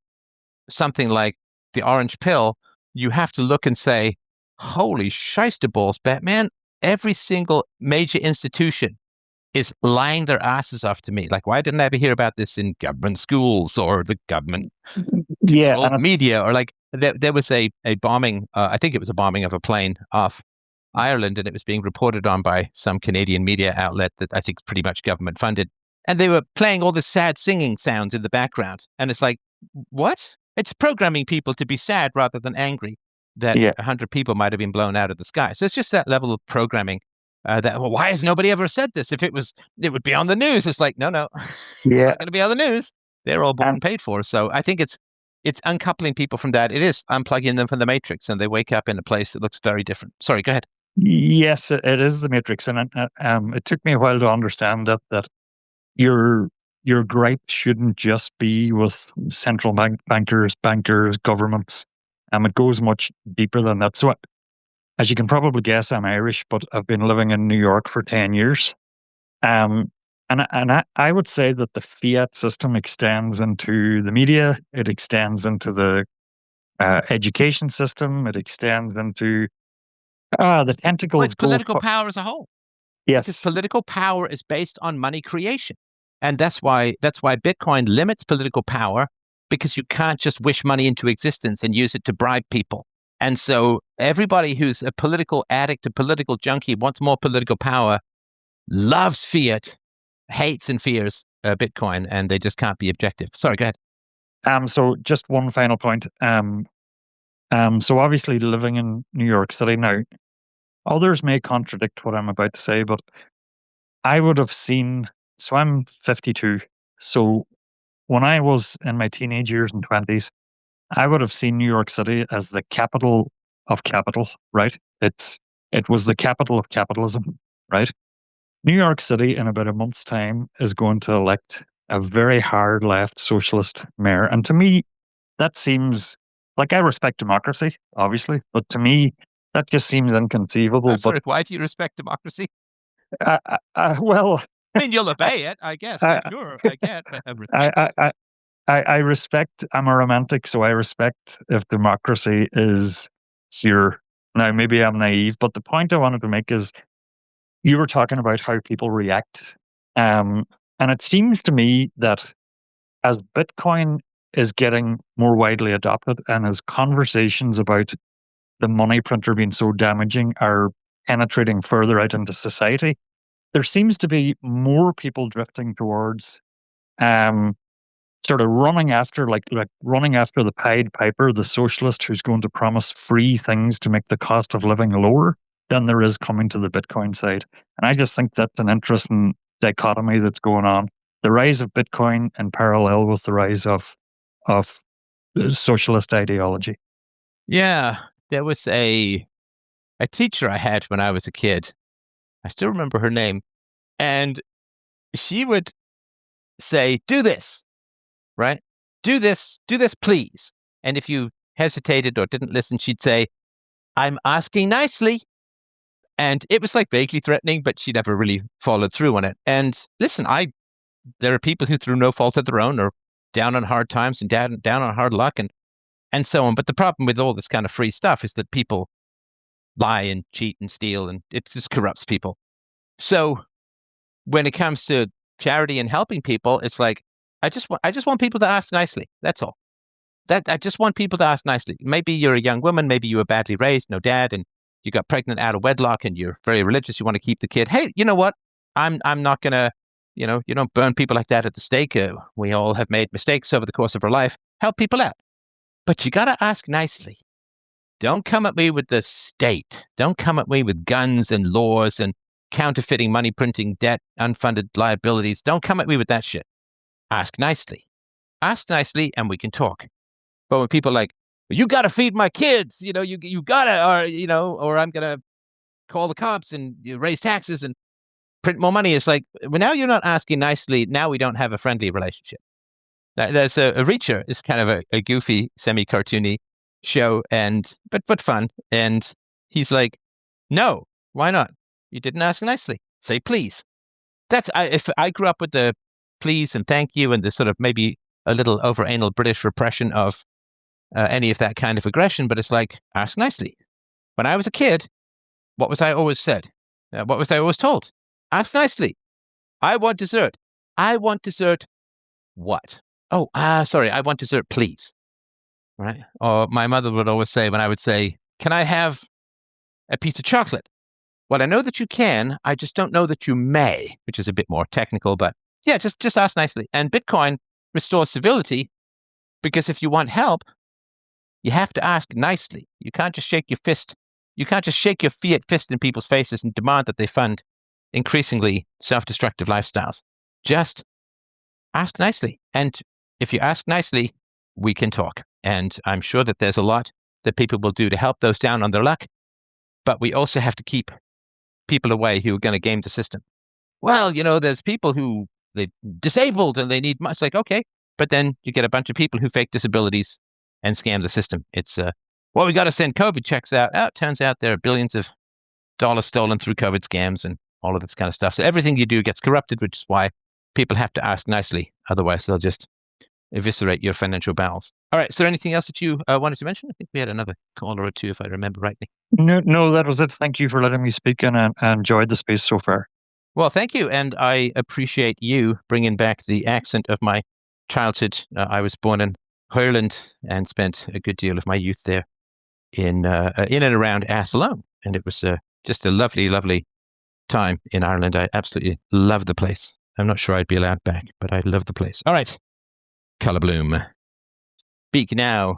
something like the orange pill, you have to look and say, holy shyster balls, Batman, every single major institution is lying their asses off to me. Like, why didn't I ever hear about this in government schools or the government media? Or like, there was a bombing, I think it was a bombing of a plane off Ireland, and it was being reported on by some Canadian media outlet that I think is pretty much government funded. And they were playing all the sad singing sounds in the background. And it's like, what? It's programming people to be sad rather than angry that 100 people might have been blown out of the sky. So it's just that level of programming why has nobody ever said this? If it would be on the news. It's like, no, not going to be on the news. They're all bought and paid for. So I think it's uncoupling people from that. It is unplugging them from the matrix, and they wake up in a place that looks very different. Sorry, go ahead. Yes, it is the matrix. And it took me a while to understand that your gripe shouldn't just be with central bankers, governments. It goes much deeper than that. So as you can probably guess, I'm Irish, but I've been living in New York for 10 years. I would say that the fiat system extends into the media. It extends into the education system. It extends into the Well, tentacles. it's political power as a whole. Because Yes, political power is based on money creation. And that's why Bitcoin limits political power, because you can't just wish money into existence and use it to bribe people. And so everybody who's a political addict, a political junkie, wants more political power, loves fiat, hates and fears Bitcoin, and they just can't be objective. Sorry, go ahead. So just one final point. So obviously living in New York City now, others may contradict what I'm about to say, but I would have seen, so I'm 52. So when I was in my teenage years and 20s, I would have seen New York City as the capital of capital, right? It was the capital of capitalism, right? New York City in about a month's time is going to elect a very hard left socialist mayor. And to me, that seems like, I respect democracy, obviously, but to me, that just seems inconceivable. I'm sorry, why do you respect democracy? Well, I mean, you'll obey it, I guess. Sure, I get, but I respect it. I respect, I'm a romantic, so I respect if democracy is here. Now, maybe I'm naive, but the point I wanted to make is you were talking about how people react. And it seems to me that as Bitcoin is getting more widely adopted and as conversations about the money printer being so damaging are penetrating further out into society, there seems to be more people drifting towards sort of running after, like running after the Pied Piper, the socialist who's going to promise free things to make the cost of living lower, than there is coming to the Bitcoin side. And I just think that's an interesting dichotomy that's going on. The rise of Bitcoin in parallel with the rise of socialist ideology. Yeah, there was a teacher I had when I was a kid. I still remember her name. And she would say, do this, right? Do this, please. And if you hesitated or didn't listen, she'd say, I'm asking nicely. And it was like vaguely threatening, but she never really followed through on it. And listen, there are people who, through no fault of their own, are down on hard times and down on hard luck and so on. But the problem with all this kind of free stuff is that people lie and cheat and steal, and it just corrupts people. So when it comes to charity and helping people, it's like, I just want people to ask nicely. That's all. I just want people to ask nicely. Maybe you're a young woman, maybe you were badly raised, no dad, and you got pregnant out of wedlock, and you're very religious. You want to keep the kid. Hey, you know what? I'm not gonna, you don't burn people like that at the stake. We all have made mistakes over the course of our life. Help people out, but you gotta ask nicely. Don't come at me with the state. Don't come at me with guns and laws and counterfeiting, money printing, debt, unfunded liabilities. Don't come at me with that shit. Ask nicely. Ask nicely, and we can talk. But when people are like, you got to feed my kids, you got to, or I'm going to call the cops and raise taxes and print more money. It's like, well, now you're not asking nicely. Now we don't have a friendly relationship. There's a Reacher. It's kind of a goofy, semi-cartoony show, but fun. And he's like, no, why not? You didn't ask nicely. Say please. If I grew up with the please and thank you and the sort of maybe a little over-anal British repression of any of that kind of aggression, but it's like, ask nicely. When I was a kid, what was I always said? What was I always told? Ask nicely. I want dessert. I want dessert what? Oh, sorry, I want dessert, please. Right? Or my mother would always say, when I would say, can I have a piece of chocolate? Well, I know that you can, I just don't know that you may, which is a bit more technical, but yeah, just ask nicely. And Bitcoin restores civility, because if you want help, you have to ask nicely. You can't just shake your fist. You can't just shake your fiat fist in people's faces and demand that they fund increasingly self-destructive lifestyles. Just ask nicely. And if you ask nicely, we can talk. And I'm sure that there's a lot that people will do to help those down on their luck. But we also have to keep people away who are going to game the system. Well, there's people who they're disabled and they need much. Like, okay, but then you get a bunch of people who fake disabilities and scam the system. It's, well, we got to send COVID checks out. Oh, it turns out there are billions of dollars stolen through COVID scams and all of this kind of stuff. So everything you do gets corrupted, which is why people have to ask nicely. Otherwise, they'll just eviscerate your financial bowels. All right. Is there anything else that you wanted to mention? I think we had another caller or two, if I remember rightly. No, that was it. Thank you for letting me speak, and I enjoyed the space so far. Well, thank you. And I appreciate you bringing back the accent of my childhood. I was born in Ireland and spent a good deal of my youth there in and around Athlone. And it was just a lovely, lovely time in Ireland. I absolutely love the place. I'm not sure I'd be allowed back, but I love the place. All right. Color Bloom. Speak now,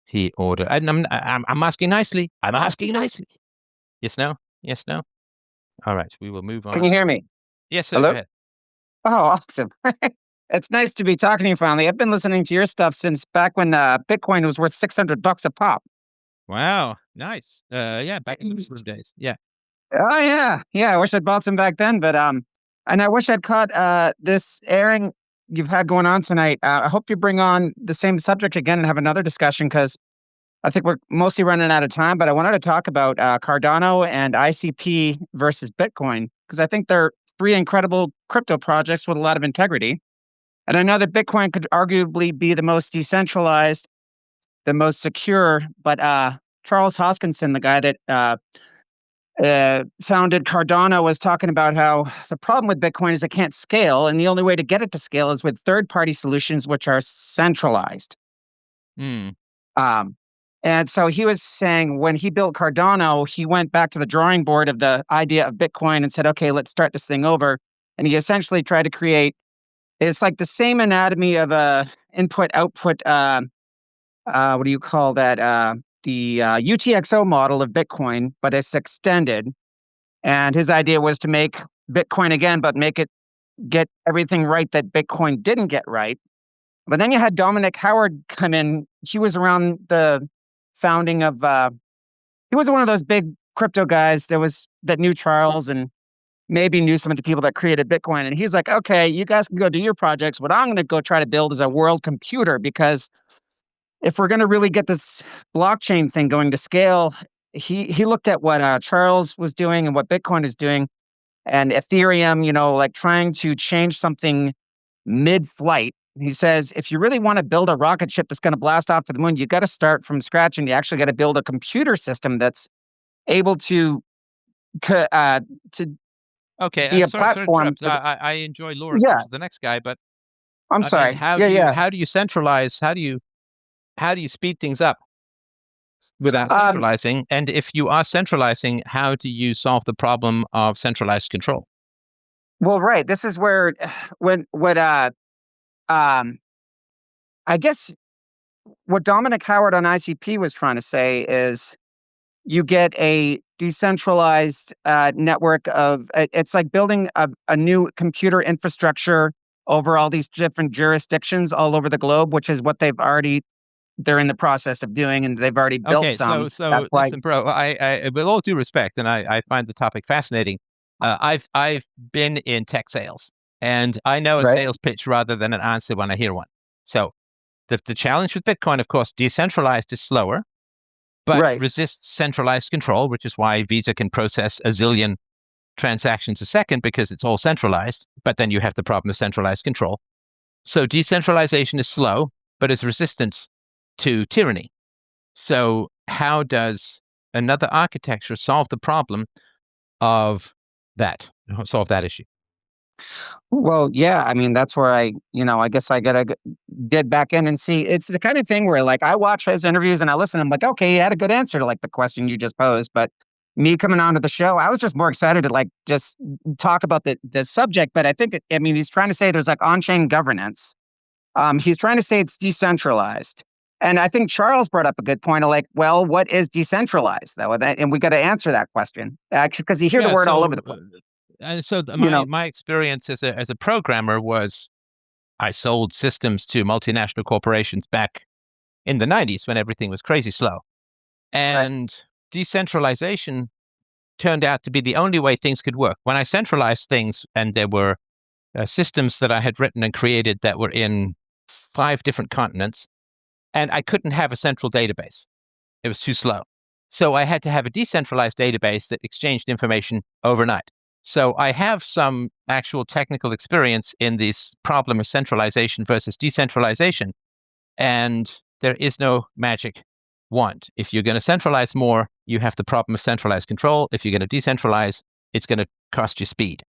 he ordered. I'm asking nicely. I'm asking nicely. Yes, no? Yes, no? All right. We will move on. Can you hear me? Yes, sir. Hello? Go ahead. Oh, awesome. It's nice to be talking to you finally. I've been listening to your stuff since back when Bitcoin was worth $600 a pop. Wow. Nice. Yeah, back in those days. Yeah. Oh, yeah. Yeah, I wish I'd bought some back then, but and I wish I'd caught this airing you've had going on tonight. I hope you bring on the same subject again and have another discussion, because I think we're mostly running out of time, but I wanted to talk about Cardano and ICP versus Bitcoin, because I think they're three incredible crypto projects with a lot of integrity. And I know that Bitcoin could arguably be the most decentralized, the most secure, but Charles Hoskinson, the guy that founded Cardano, was talking about how the problem with Bitcoin is it can't scale, and the only way to get it to scale is with third-party solutions which are centralized. And so he was saying when he built Cardano, he went back to the drawing board of the idea of Bitcoin and said, okay, let's start this thing over. And he essentially tried to create, it's like the same anatomy of a input-output, what do you call that? The UTXO model of Bitcoin, but it's extended. And his idea was to make Bitcoin again, but make it get everything right that Bitcoin didn't get right. But then you had Dominic Howard come in. He was around the founding of, he was one of those big crypto guys that knew Charles and maybe knew some of the people that created Bitcoin. And he's like, okay, you guys can go do your projects. What I'm going to go try to build is a world computer, because if we're going to really get this blockchain thing going to scale, he looked at what Charles was doing and what Bitcoin is doing, and Ethereum, like trying to change something mid-flight. He says, if you really want to build a rocket ship that's going to blast off to the moon, you got to start from scratch, and you actually got to build a computer system that's able to Okay, be a sorry to platform. interrupt. I enjoy Laura as much as the next guy, but I'm sorry. how do you centralize? How do you speed things up without centralizing? And if you are centralizing, how do you solve the problem of centralized control? Well, right. This is where I guess what Dominic Howard on ICP was trying to say is you get a decentralized network of, it's like building a new computer infrastructure over all these different jurisdictions all over the globe, which is what they're in the process of doing, and they've already built some. So listen, bro, I with all due respect, and I find the topic fascinating. I've been in tech sales, and I know a sales pitch rather than an answer when I hear one. So the challenge with Bitcoin, of course, decentralized is slower, but resists centralized control, which is why Visa can process a zillion transactions a second, because it's all centralized. But then you have the problem of centralized control. So decentralization is slow, but is resistant to tyranny. So how does another architecture solve the problem of that, solve that issue? Well, yeah, I mean, that's where I guess I got to get back in and see. It's the kind of thing where, like, I watch his interviews and I listen. I'm like, okay, he had a good answer to, like, the question you just posed. But me coming onto the show, I was just more excited to, like, just talk about the subject. But I think, he's trying to say there's, like, on-chain governance. He's trying to say it's decentralized. And I think Charles brought up a good point of, like, well, what is decentralized, though? And we got to answer that question, actually, because you hear the word all over the place. And so my experience as a programmer was I sold systems to multinational corporations back in the 90s when everything was crazy slow. And decentralization turned out to be the only way things could work. When I centralized things, and there were systems that I had written and created that were in 5 different continents, and I couldn't have a central database. It was too slow. So I had to have a decentralized database that exchanged information overnight. So I have some actual technical experience in this problem of centralization versus decentralization. And there is no magic wand. If you're going to centralize more, you have the problem of centralized control. If you're going to decentralize, it's going to cost you speed.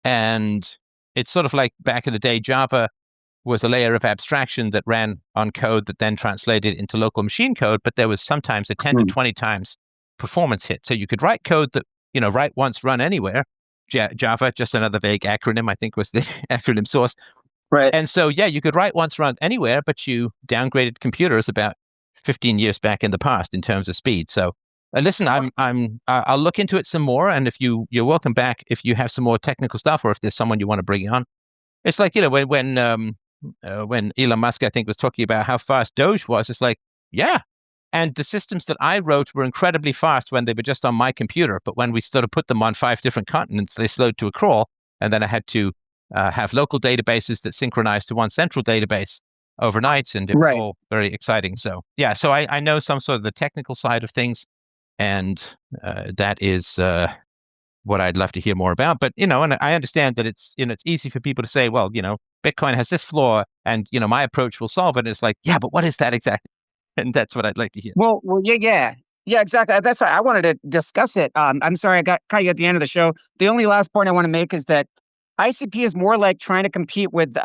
And it's sort of like back in the day, Java was a layer of abstraction that ran on code that then translated into local machine code, but there was sometimes a 10 to 20 times performance hit. So you could write code that, write once, run anywhere. Java, just another vague acronym, I think was the acronym source. Right. And so, you could write once, run anywhere, but you downgraded computers about 15 years back in the past in terms of speed. So listen, I'll look into it some more. And if you're welcome back, if you have some more technical stuff, or if there's someone you want to bring on. It's like, when Elon Musk, I think, was talking about how fast Doge was, it's like, yeah. And the systems that I wrote were incredibly fast when they were just on my computer. But when we sort of put them on 5 different continents, they slowed to a crawl. And then I had to have local databases that synchronized to one central database overnight. And it was all very exciting. So, so I know some sort of the technical side of things. And that is what I'd love to hear more about. But, and I understand that it's easy for people to say, well, Bitcoin has this flaw and, my approach will solve it. And it's like, yeah, but what is that exactly? And that's what I'd like to hear. Well, yeah, exactly. That's why I wanted to discuss it. I'm sorry, I caught you at the end of the show. The only last point I want to make is that ICP is more like trying to compete with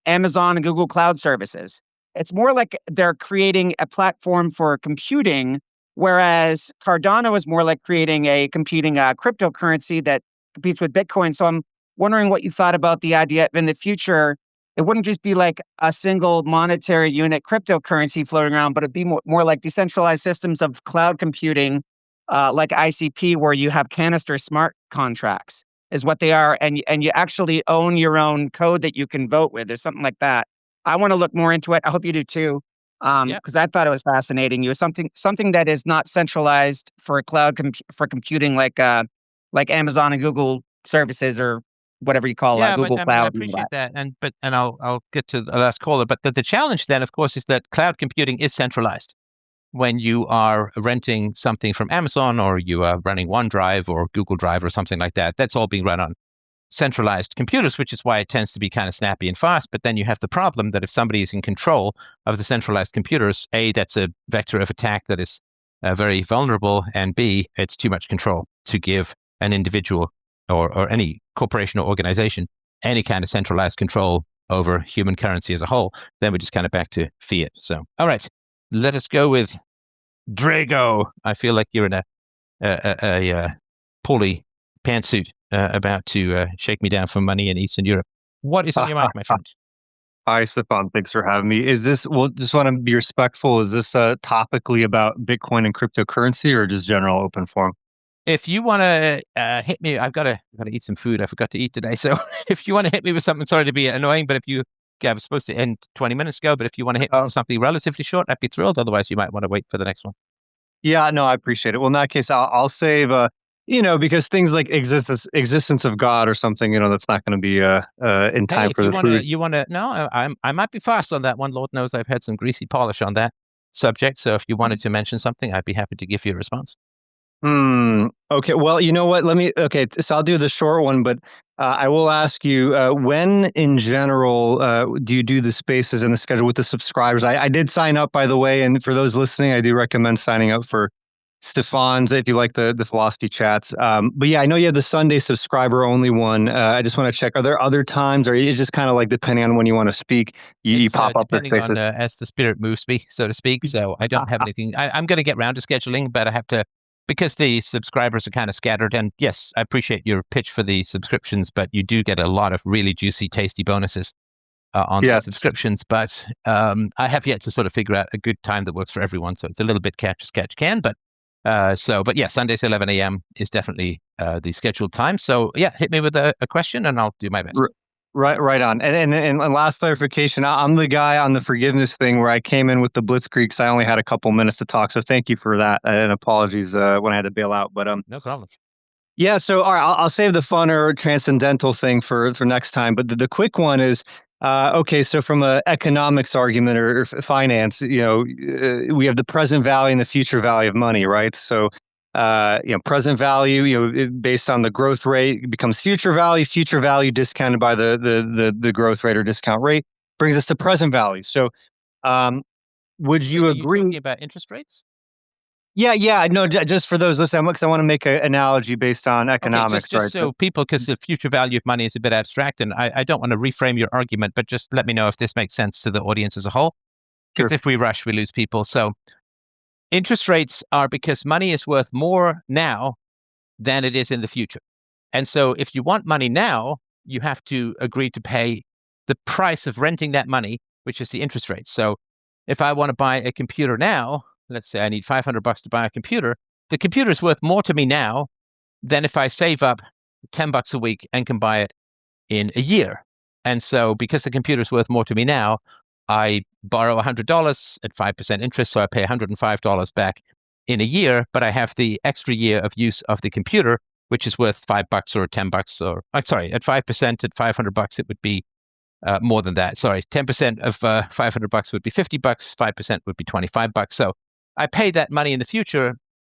Amazon and Google Cloud services. It's more like they're creating a platform for computing, whereas Cardano is more like creating a competing cryptocurrency that competes with Bitcoin. So I'm wondering what you thought about the idea in the future. It wouldn't just be like a single monetary unit cryptocurrency floating around, but it'd be more like decentralized systems of cloud computing, like ICP, where you have canister smart contracts is what they are. And you actually own your own code that you can vote with or something like that. I want to look more into it. I hope you do too. Because I thought it was fascinating. Something that is not centralized for cloud for computing like Amazon and Google services or whatever you call Google Cloud. I appreciate that, and I'll get to the last caller. But the challenge then, of course, is that cloud computing is centralized. When you are renting something from Amazon, or you are running OneDrive or Google Drive or something like that, that's all being run on centralized computers, which is why it tends to be kind of snappy and fast. But then you have the problem that if somebody is in control of the centralized computers, A, that's a vector of attack that is very vulnerable, and B, it's too much control to give an individual or any corporation or organization any kind of centralized control over human currency as a whole. Then we're just kind of back to fiat. So, all right, let us go with Drago. I feel like you're in a poorly pantsuit about to shake me down for money in Eastern Europe. What is on your mind, my friend? Hi, Stefan. Thanks for having me. Just want to be respectful. Is this topically about Bitcoin and cryptocurrency, or just general open forum? If you want to hit me, I've got to eat some food. I forgot to eat today. So if you want to hit me with something, sorry to be annoying, but I was supposed to end 20 minutes ago, but if you want to hit me with something relatively short, I'd be thrilled. Otherwise, you might want to wait for the next one. Yeah, no, I appreciate it. Well, in that case, I'll save, because things like existence of God or something, that's not going to be in time for the food. No, I might be fast on that one. Lord knows I've had some greasy polish on that subject. So if you wanted to mention something, I'd be happy to give you a response. Okay. Well, you know what? So I'll do the short one, but I will ask you, when in general do you do the spaces and the schedule with the subscribers? I did sign up, by the way, and for those listening, I do recommend signing up for Stefan's if you like the philosophy chats. But yeah, I know you have the Sunday subscriber only one. I just want to check, are there other times, or is it just kind of like depending on when you want to speak, you pop up depending on as the spirit moves me, so to speak. So I don't have anything. I'm going to get around to scheduling, but I have to, because the subscribers are kind of scattered. And yes, I appreciate your pitch for the subscriptions, but you do get a lot of really juicy, tasty bonuses on the subscriptions. But I have yet to sort of figure out a good time that works for everyone. So it's a little bit catch as catch can. But yeah, Sundays 11 a.m. is definitely the scheduled time. So yeah, hit me with a question and I'll do my best. Right on. And last clarification, I'm the guy on the forgiveness thing where I came in with the blitzkrieg because I only had a couple minutes to talk. So thank you for that. And apologies when I had to bail out. But no problem. Yeah. So all right, I'll save the fun or transcendental thing for next time. But the quick one is, okay, so from an economics argument or finance, we have the present value and the future value of money, right? So present value, based on the growth rate, becomes future value discounted by the growth rate or discount rate brings us to present value. So, would you agree? Talking about interest rates? Yeah. No, just for those listening, because I want to make an analogy based on economics. Okay, just so people, because the future value of money is a bit abstract, and I don't want to reframe your argument, but just let me know if this makes sense to the audience as a whole. Because if we rush, we lose people. So interest rates are because money is worth more now than it is in the future. And so if you want money now, you have to agree to pay the price of renting that money, which is the interest rate. So if I want to buy a computer now, let's say I need $500 to buy a computer, the computer is worth more to me now than if I save up $10 a week and can buy it in a year. And so because the computer is worth more to me now, I borrow $100 at 5% interest, so I pay $105 back in a year, but I have the extra year of use of the computer, which is worth $5 or $10 or, sorry, at 5% at $500, it would be more than that. Sorry, 10% of $500 would be $50, 5% would be $25. So I pay that money in the future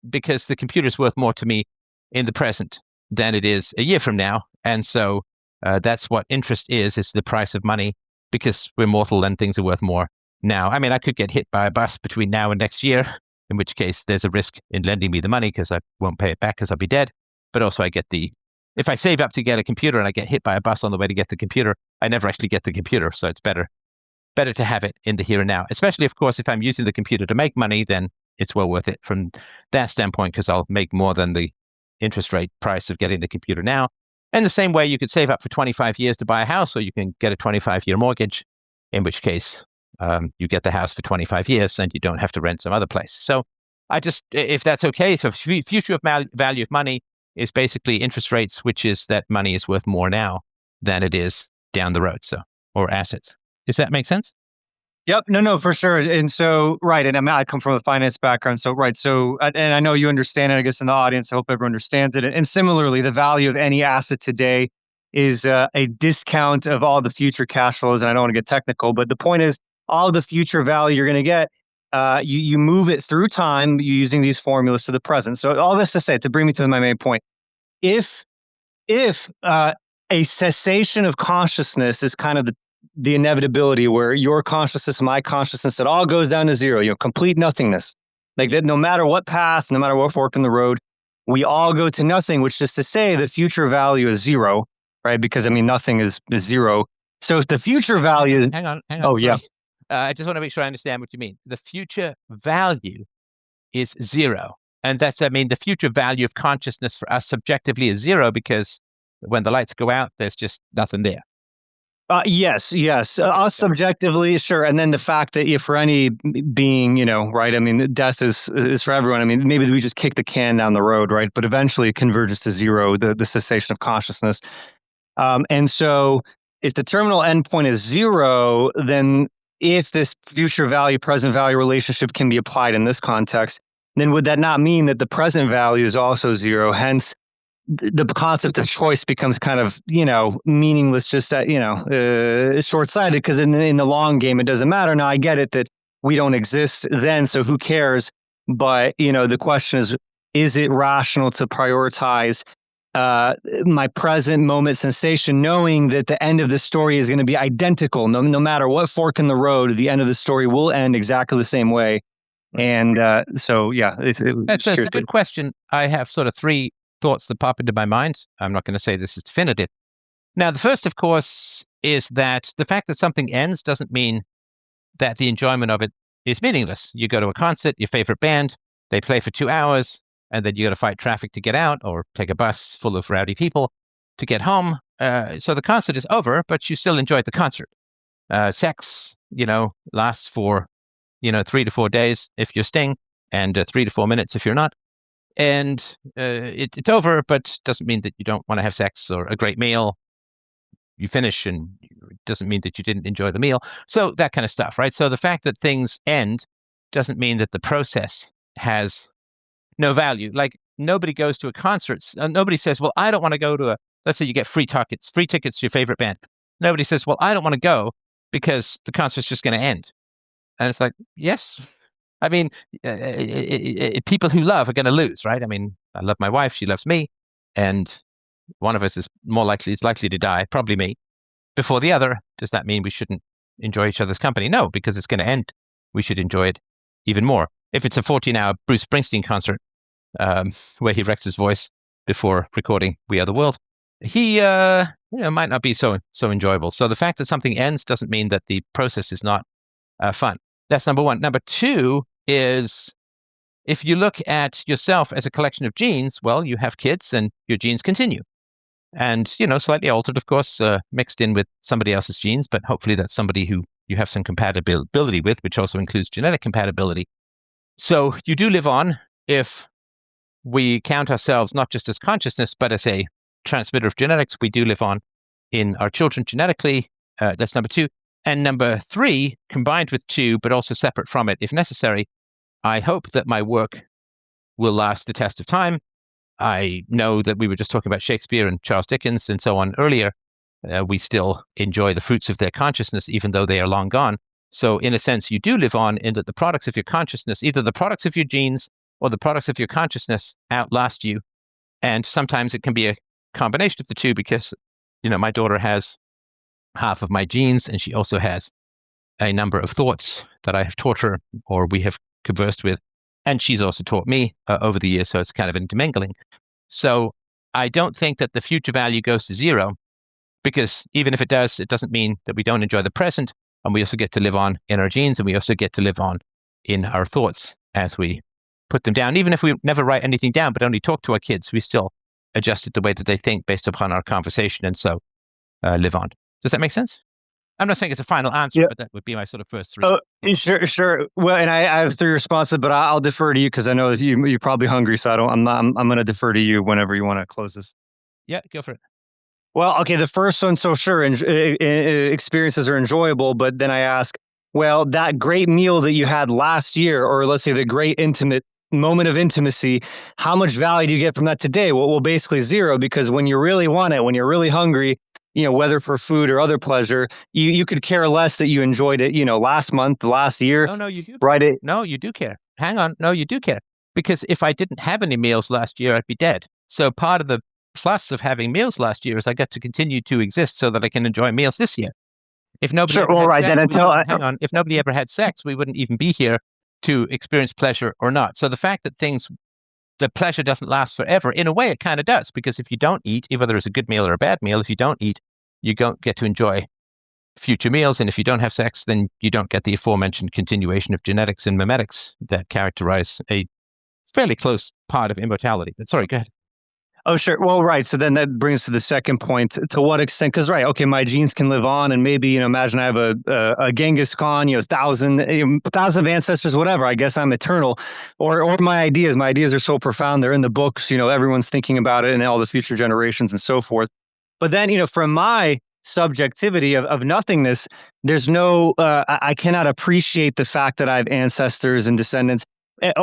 because the computer is worth more to me in the present than it is a year from now. And so that's what interest is the price of money, because we're mortal and things are worth more now. I mean, I could get hit by a bus between now and next year, in which case there's a risk in lending me the money because I won't pay it back because I'll be dead. But also I get if I save up to get a computer and I get hit by a bus on the way to get the computer, I never actually get the computer. So it's better to have it in the here and now, especially, of course, if I'm using the computer to make money, then it's well worth it from that standpoint, because I'll make more than the interest rate price of getting the computer now. And the same way, you could save up for 25 years to buy a house, or you can get a 25-year mortgage, in which case you get the house for 25 years and you don't have to rent some other place. So if that's okay, so future value of money is basically interest rates, which is that money is worth more now than it is down the road, or assets. Does that make sense? Yep. No, for sure. And so, right. And I come from a finance background. So, right. So, and I know you understand it, I guess, in the audience. I hope everyone understands it. And similarly, the value of any asset today is a discount of all the future cash flows. And I don't want to get technical, but the point is, all the future value you're going to get, you move it through time using these formulas to the present. So, all this to say, to bring me to my main point, if a cessation of consciousness is kind of the inevitability where your consciousness, my consciousness, it all goes down to zero, complete nothingness. Like that, no matter what path, no matter what fork in the road, we all go to nothing, which is to say the future value is zero, right? Because, I mean, nothing is zero. So if the future value... Hang on. Oh, yeah. I just want to make sure I understand what you mean. The future value is zero. And the future value of consciousness for us subjectively is zero, because when the lights go out, there's just nothing there. Yes. Us subjectively, sure. And then the fact that if for any being, right, I mean, death is for everyone. I mean, maybe we just kick the can down the road, right? But eventually it converges to zero, the cessation of consciousness. And so if the terminal endpoint is zero, then if this future value, present value relationship can be applied in this context, then would that not mean that the present value is also zero? Hence, the concept of choice becomes kind of, meaningless, just that, short-sighted, because in the long game, it doesn't matter. Now, I get it that we don't exist then, so who cares? But, the question is it rational to prioritize my present moment sensation, knowing that the end of the story is going to be identical? No matter what fork in the road, the end of the story will end exactly the same way. And so, yeah. That's a good question. I have sort of three thoughts that pop into my mind. I'm not going to say this is definitive. Now, the first, of course, is that the fact that something ends doesn't mean that the enjoyment of it is meaningless. You go to a concert, your favorite band, they play for 2 hours, and then you got to fight traffic to get out, or take a bus full of rowdy people to get home. So the concert is over, but you still enjoyed the concert. Sex, lasts for, 3 to 4 days if you're Sting, and 3 to 4 minutes if you're not. And it's over, but doesn't mean that you don't want to have sex or a great meal. You finish, and it doesn't mean that you didn't enjoy the meal. So that kind of stuff, right? So the fact that things end doesn't mean that the process has no value. Like, nobody goes to a concert. Nobody says, well, I don't want to go to let's say you get free tickets to your favorite band. Nobody says, well, I don't want to go because the concert's just going to end. And it's like, yes, I mean, people who love are going to lose, right? I mean, I love my wife, she loves me, and one of us is likely to die, probably me, before the other. Does that mean we shouldn't enjoy each other's company? No, because it's going to end. We should enjoy it even more. If it's a 14-hour Bruce Springsteen concert where he wrecks his voice before recording We Are the World, he might not be so enjoyable. So the fact that something ends doesn't mean that the process is not fun. That's number one. Number two is, if you look at yourself as a collection of genes, well, you have kids and your genes continue. And, slightly altered, of course, mixed in with somebody else's genes, but hopefully that's somebody who you have some compatibility with, which also includes genetic compatibility. So you do live on if we count ourselves not just as consciousness, but as a transmitter of genetics. We do live on in our children genetically. That's number two. And number three, combined with two, but also separate from it if necessary, I hope that my work will last the test of time. I know that we were just talking about Shakespeare and Charles Dickens and so on earlier. We still enjoy the fruits of their consciousness, even though they are long gone. So in a sense, you do live on in that the products of your consciousness, either the products of your genes or the products of your consciousness, outlast you. And sometimes it can be a combination of the two because, my daughter has half of my genes and she also has a number of thoughts that I have taught her or we have conversed with. And she's also taught me over the years, so it's kind of intermingling. So I don't think that the future value goes to zero, because even if it does, it doesn't mean that we don't enjoy the present, and we also get to live on in our genes, and we also get to live on in our thoughts as we put them down. Even if we never write anything down, but only talk to our kids, we still adjust it the way that they think based upon our conversation, and so live on. Does that make sense? I'm not saying it's a final answer, but that would be my sort of first three. Oh, sure. Well, and I have three responses, but I'll defer to you because I know that you're probably hungry, so I'm going to defer to you whenever you want to close this. Yeah, go for it. Well, okay, the first one, so sure, experiences are enjoyable, but then I ask, well, that great meal that you had last year, or let's say the great intimate moment of intimacy, how much value do you get from that today? Well, basically zero, because when you really want it, when you're really hungry, whether for food or other pleasure, you could care less that you enjoyed it, last month, last year. No, you do. Right? No, you do care. Hang on. No, you do care. Because if I didn't have any meals last year, I'd be dead. So part of the plus of having meals last year is I got to continue to exist so that I can enjoy meals this year. If nobody if nobody ever had sex, we wouldn't even be here to experience pleasure or not. So the fact that the pleasure doesn't last forever, in a way it kind of does, because if you don't eat, whether it's a good meal or a bad meal, if you don't eat, you don't get to enjoy future meals. And if you don't have sex, then you don't get the aforementioned continuation of genetics and memetics that characterize a fairly close part of immortality. But sorry, go ahead. Oh, sure. Well, right. So then that brings to the second point. To what extent? Because, right, okay, my genes can live on, and maybe, imagine I have a Genghis Khan, 1,000 of ancestors, whatever. I guess I'm eternal. Or my ideas are so profound. They're in the books. Everyone's thinking about it, and all the future generations and so forth. But then, from my subjectivity of nothingness, there's no. I cannot appreciate the fact that I have ancestors and descendants,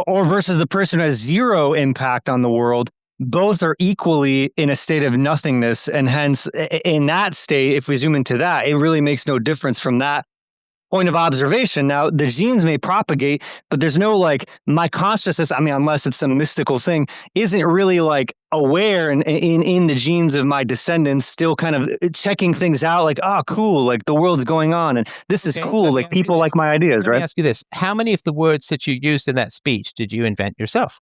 or versus the person who has zero impact on the world. Both are equally in a state of nothingness. And hence, in that state, if we zoom into that, it really makes no difference from that point of observation. Now, the genes may propagate, but there's no my consciousness, unless it's some mystical thing, isn't really aware in the genes of my descendants, still kind of checking things out cool, the world's going on and this is cool. People like my ideas, right? Let me ask you this. How many of the words that you used in that speech did you invent yourself?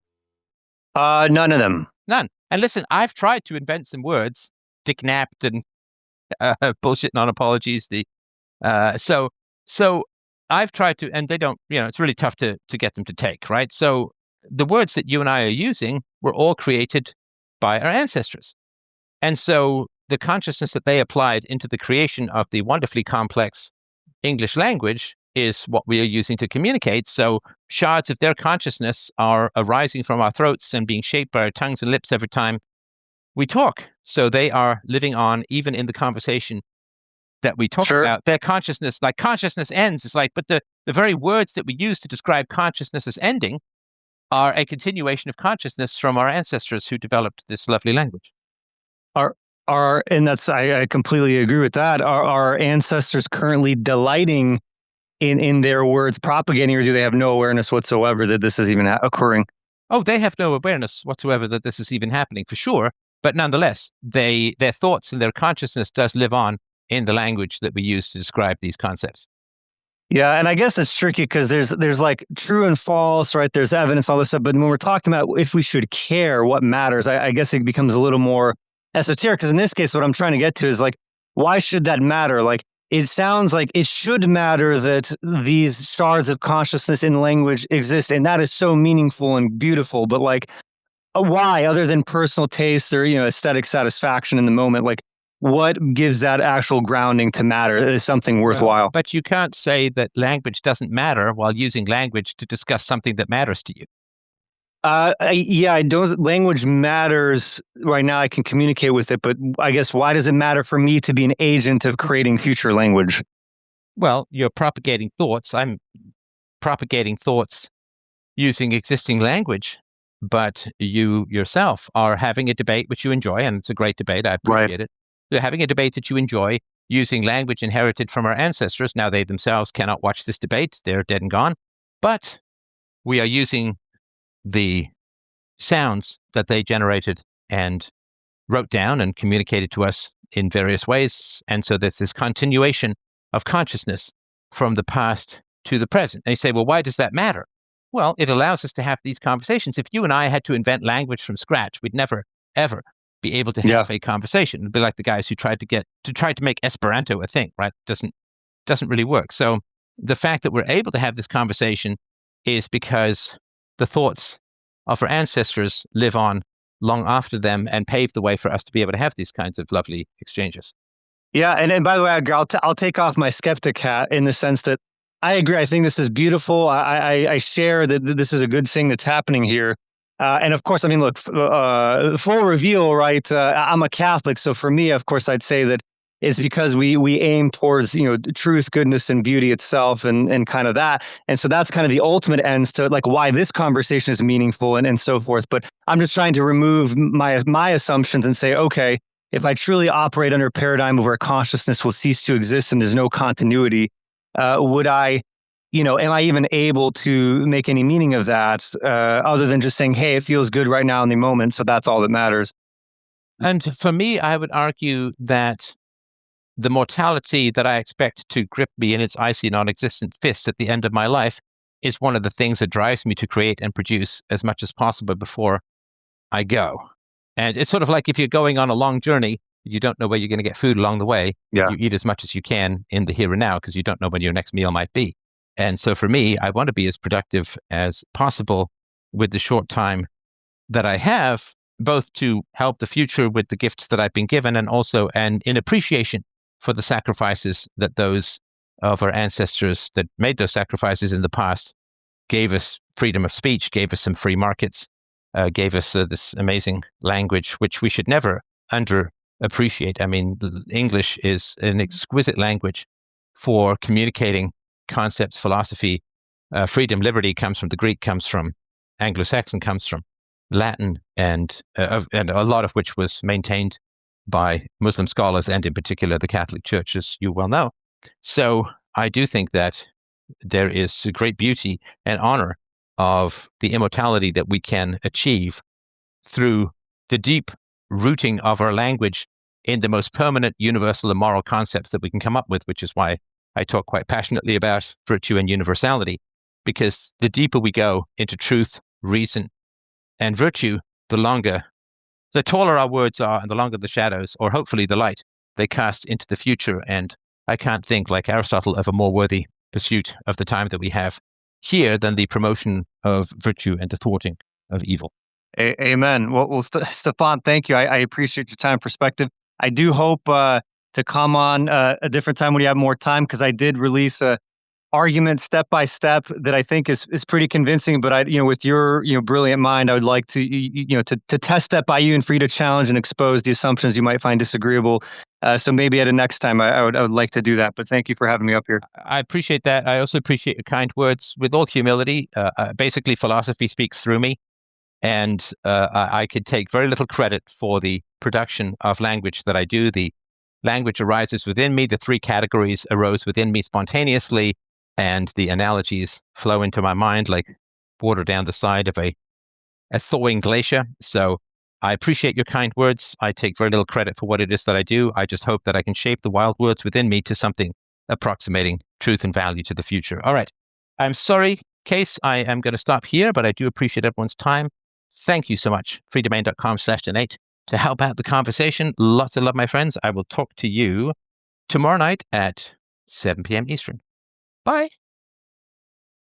None of them. None. And listen, I've tried to invent some words, dick-napped and bullshit non-apologies. So I've tried to, and they don't, it's really tough to get them to take, right? So the words that you and I are using were all created by our ancestors. And so the consciousness that they applied into the creation of the wonderfully complex English language is what we are using to communicate. So shards of their consciousness are arising from our throats and being shaped by our tongues and lips every time we talk. So they are living on even in the conversation that we talk about. Their consciousness, consciousness ends. It's but the very words that we use to describe consciousness as ending are a continuation of consciousness from our ancestors who developed this lovely language. And that's, I completely agree with that. Are our ancestors currently delighting in their words propagating, or do they have no awareness whatsoever that this is even occurring? Oh, they have no awareness whatsoever that this is even happening, for sure. But nonetheless, their thoughts and their consciousness does live on in the language that we use to describe these concepts. Yeah, and I guess it's tricky because there's like true and false, right? There's evidence, all this stuff. But when we're talking about if we should care, what matters, I guess it becomes a little more esoteric. Because in this case, what I'm trying to get to is like, why should that matter? Like, it sounds like it should matter that these shards of consciousness in language exist, and that is so meaningful and beautiful. But like, why, other than personal taste or aesthetic satisfaction in the moment? Like, what gives that actual grounding to matter? Is something worthwhile? Well, but you can't say that language doesn't matter while using language to discuss something that matters to you. I don't. Language matters right now. I can communicate with it, but I guess why does it matter for me to be an agent of creating future language? Well, you're propagating thoughts. I'm propagating thoughts using existing language, but you yourself are having a debate which you enjoy, and it's a great debate. I appreciate it. You're having a debate that you enjoy using language inherited from our ancestors. Now, they themselves cannot watch this debate. They're dead and gone. But we are using the sounds that they generated and wrote down and communicated to us in various ways. And so there's this continuation of consciousness from the past to the present. And you say, well, why does that matter? Well, it allows us to have these conversations. If you and I had to invent language from scratch, we'd never, ever be able to have a conversation. It'd be like the guys who tried to make Esperanto a thing, right? Doesn't really work. So the fact that we're able to have this conversation is because the thoughts of our ancestors live on long after them and pave the way for us to be able to have these kinds of lovely exchanges. Yeah, and by the way, I'll take off my skeptic hat in the sense that I agree. I think this is beautiful. I share that this is a good thing that's happening here. And of course, I mean, look, full reveal, right? I'm a Catholic, so for me, of course, I'd say that it's because we aim towards truth, goodness, and beauty itself, and kind of that. And so that's kind of the ultimate ends to like why this conversation is meaningful and so forth. But I'm just trying to remove my assumptions and say, okay, if I truly operate under a paradigm of where consciousness will cease to exist and there's no continuity, would I? Am I even able to make any meaning of that other than just saying, hey, it feels good right now in the moment, so that's all that matters? And for me, I would argue that the mortality that I expect to grip me in its icy, non-existent fist at the end of my life is one of the things that drives me to create and produce as much as possible before I go. And it's sort of like if you're going on a long journey, you don't know where you're going to get food along the way. Yeah. You eat as much as you can in the here and now because you don't know when your next meal might be. And so for me, I want to be as productive as possible with the short time that I have, both to help the future with the gifts that I've been given and also in appreciation for the sacrifices that those of our ancestors that made those sacrifices in the past gave us freedom of speech, gave us some free markets, gave us this amazing language, which we should never underappreciate. I mean, English is an exquisite language for communicating concepts, philosophy. Freedom, liberty comes from the Greek, comes from Anglo-Saxon, comes from Latin, and a lot of which was maintained by Muslim scholars and in particular the Catholic Church, as you well know. So I do think that there is great beauty and honor of the immortality that we can achieve through the deep rooting of our language in the most permanent, universal, and moral concepts that we can come up with, which is why I talk quite passionately about virtue and universality, because the deeper we go into truth, reason, and virtue, the taller our words are and the longer the shadows, or hopefully the light, they cast into the future. And I can't think, like Aristotle, of a more worthy pursuit of the time that we have here than the promotion of virtue and the thwarting of evil. Amen. Well, Stefan, thank you. I appreciate your time and perspective. I do hope to come on a different time when you have more time, because I did release a argument step by step that I think is pretty convincing. But with your brilliant mind, I would like to to test that by you and for you to challenge and expose the assumptions you might find disagreeable. So maybe at a next time, I would like to do that. But thank you for having me up here. I appreciate that. I also appreciate your kind words. With all humility, basically philosophy speaks through me, and I could take very little credit for the production of language that I do. The language arises within me. The three categories arose within me spontaneously. and the analogies flow into my mind like water down the side of a thawing glacier. So I appreciate your kind words. I take very little credit for what it is that I do. I just hope that I can shape the wild words within me to something approximating truth and value to the future. All right. I'm sorry, Case. I am going to stop here, but I do appreciate everyone's time. Thank you so much. freedomain.com/donate to help out the conversation. Lots of love, my friends. I will talk to you tomorrow night at 7 p.m. Eastern. Bye.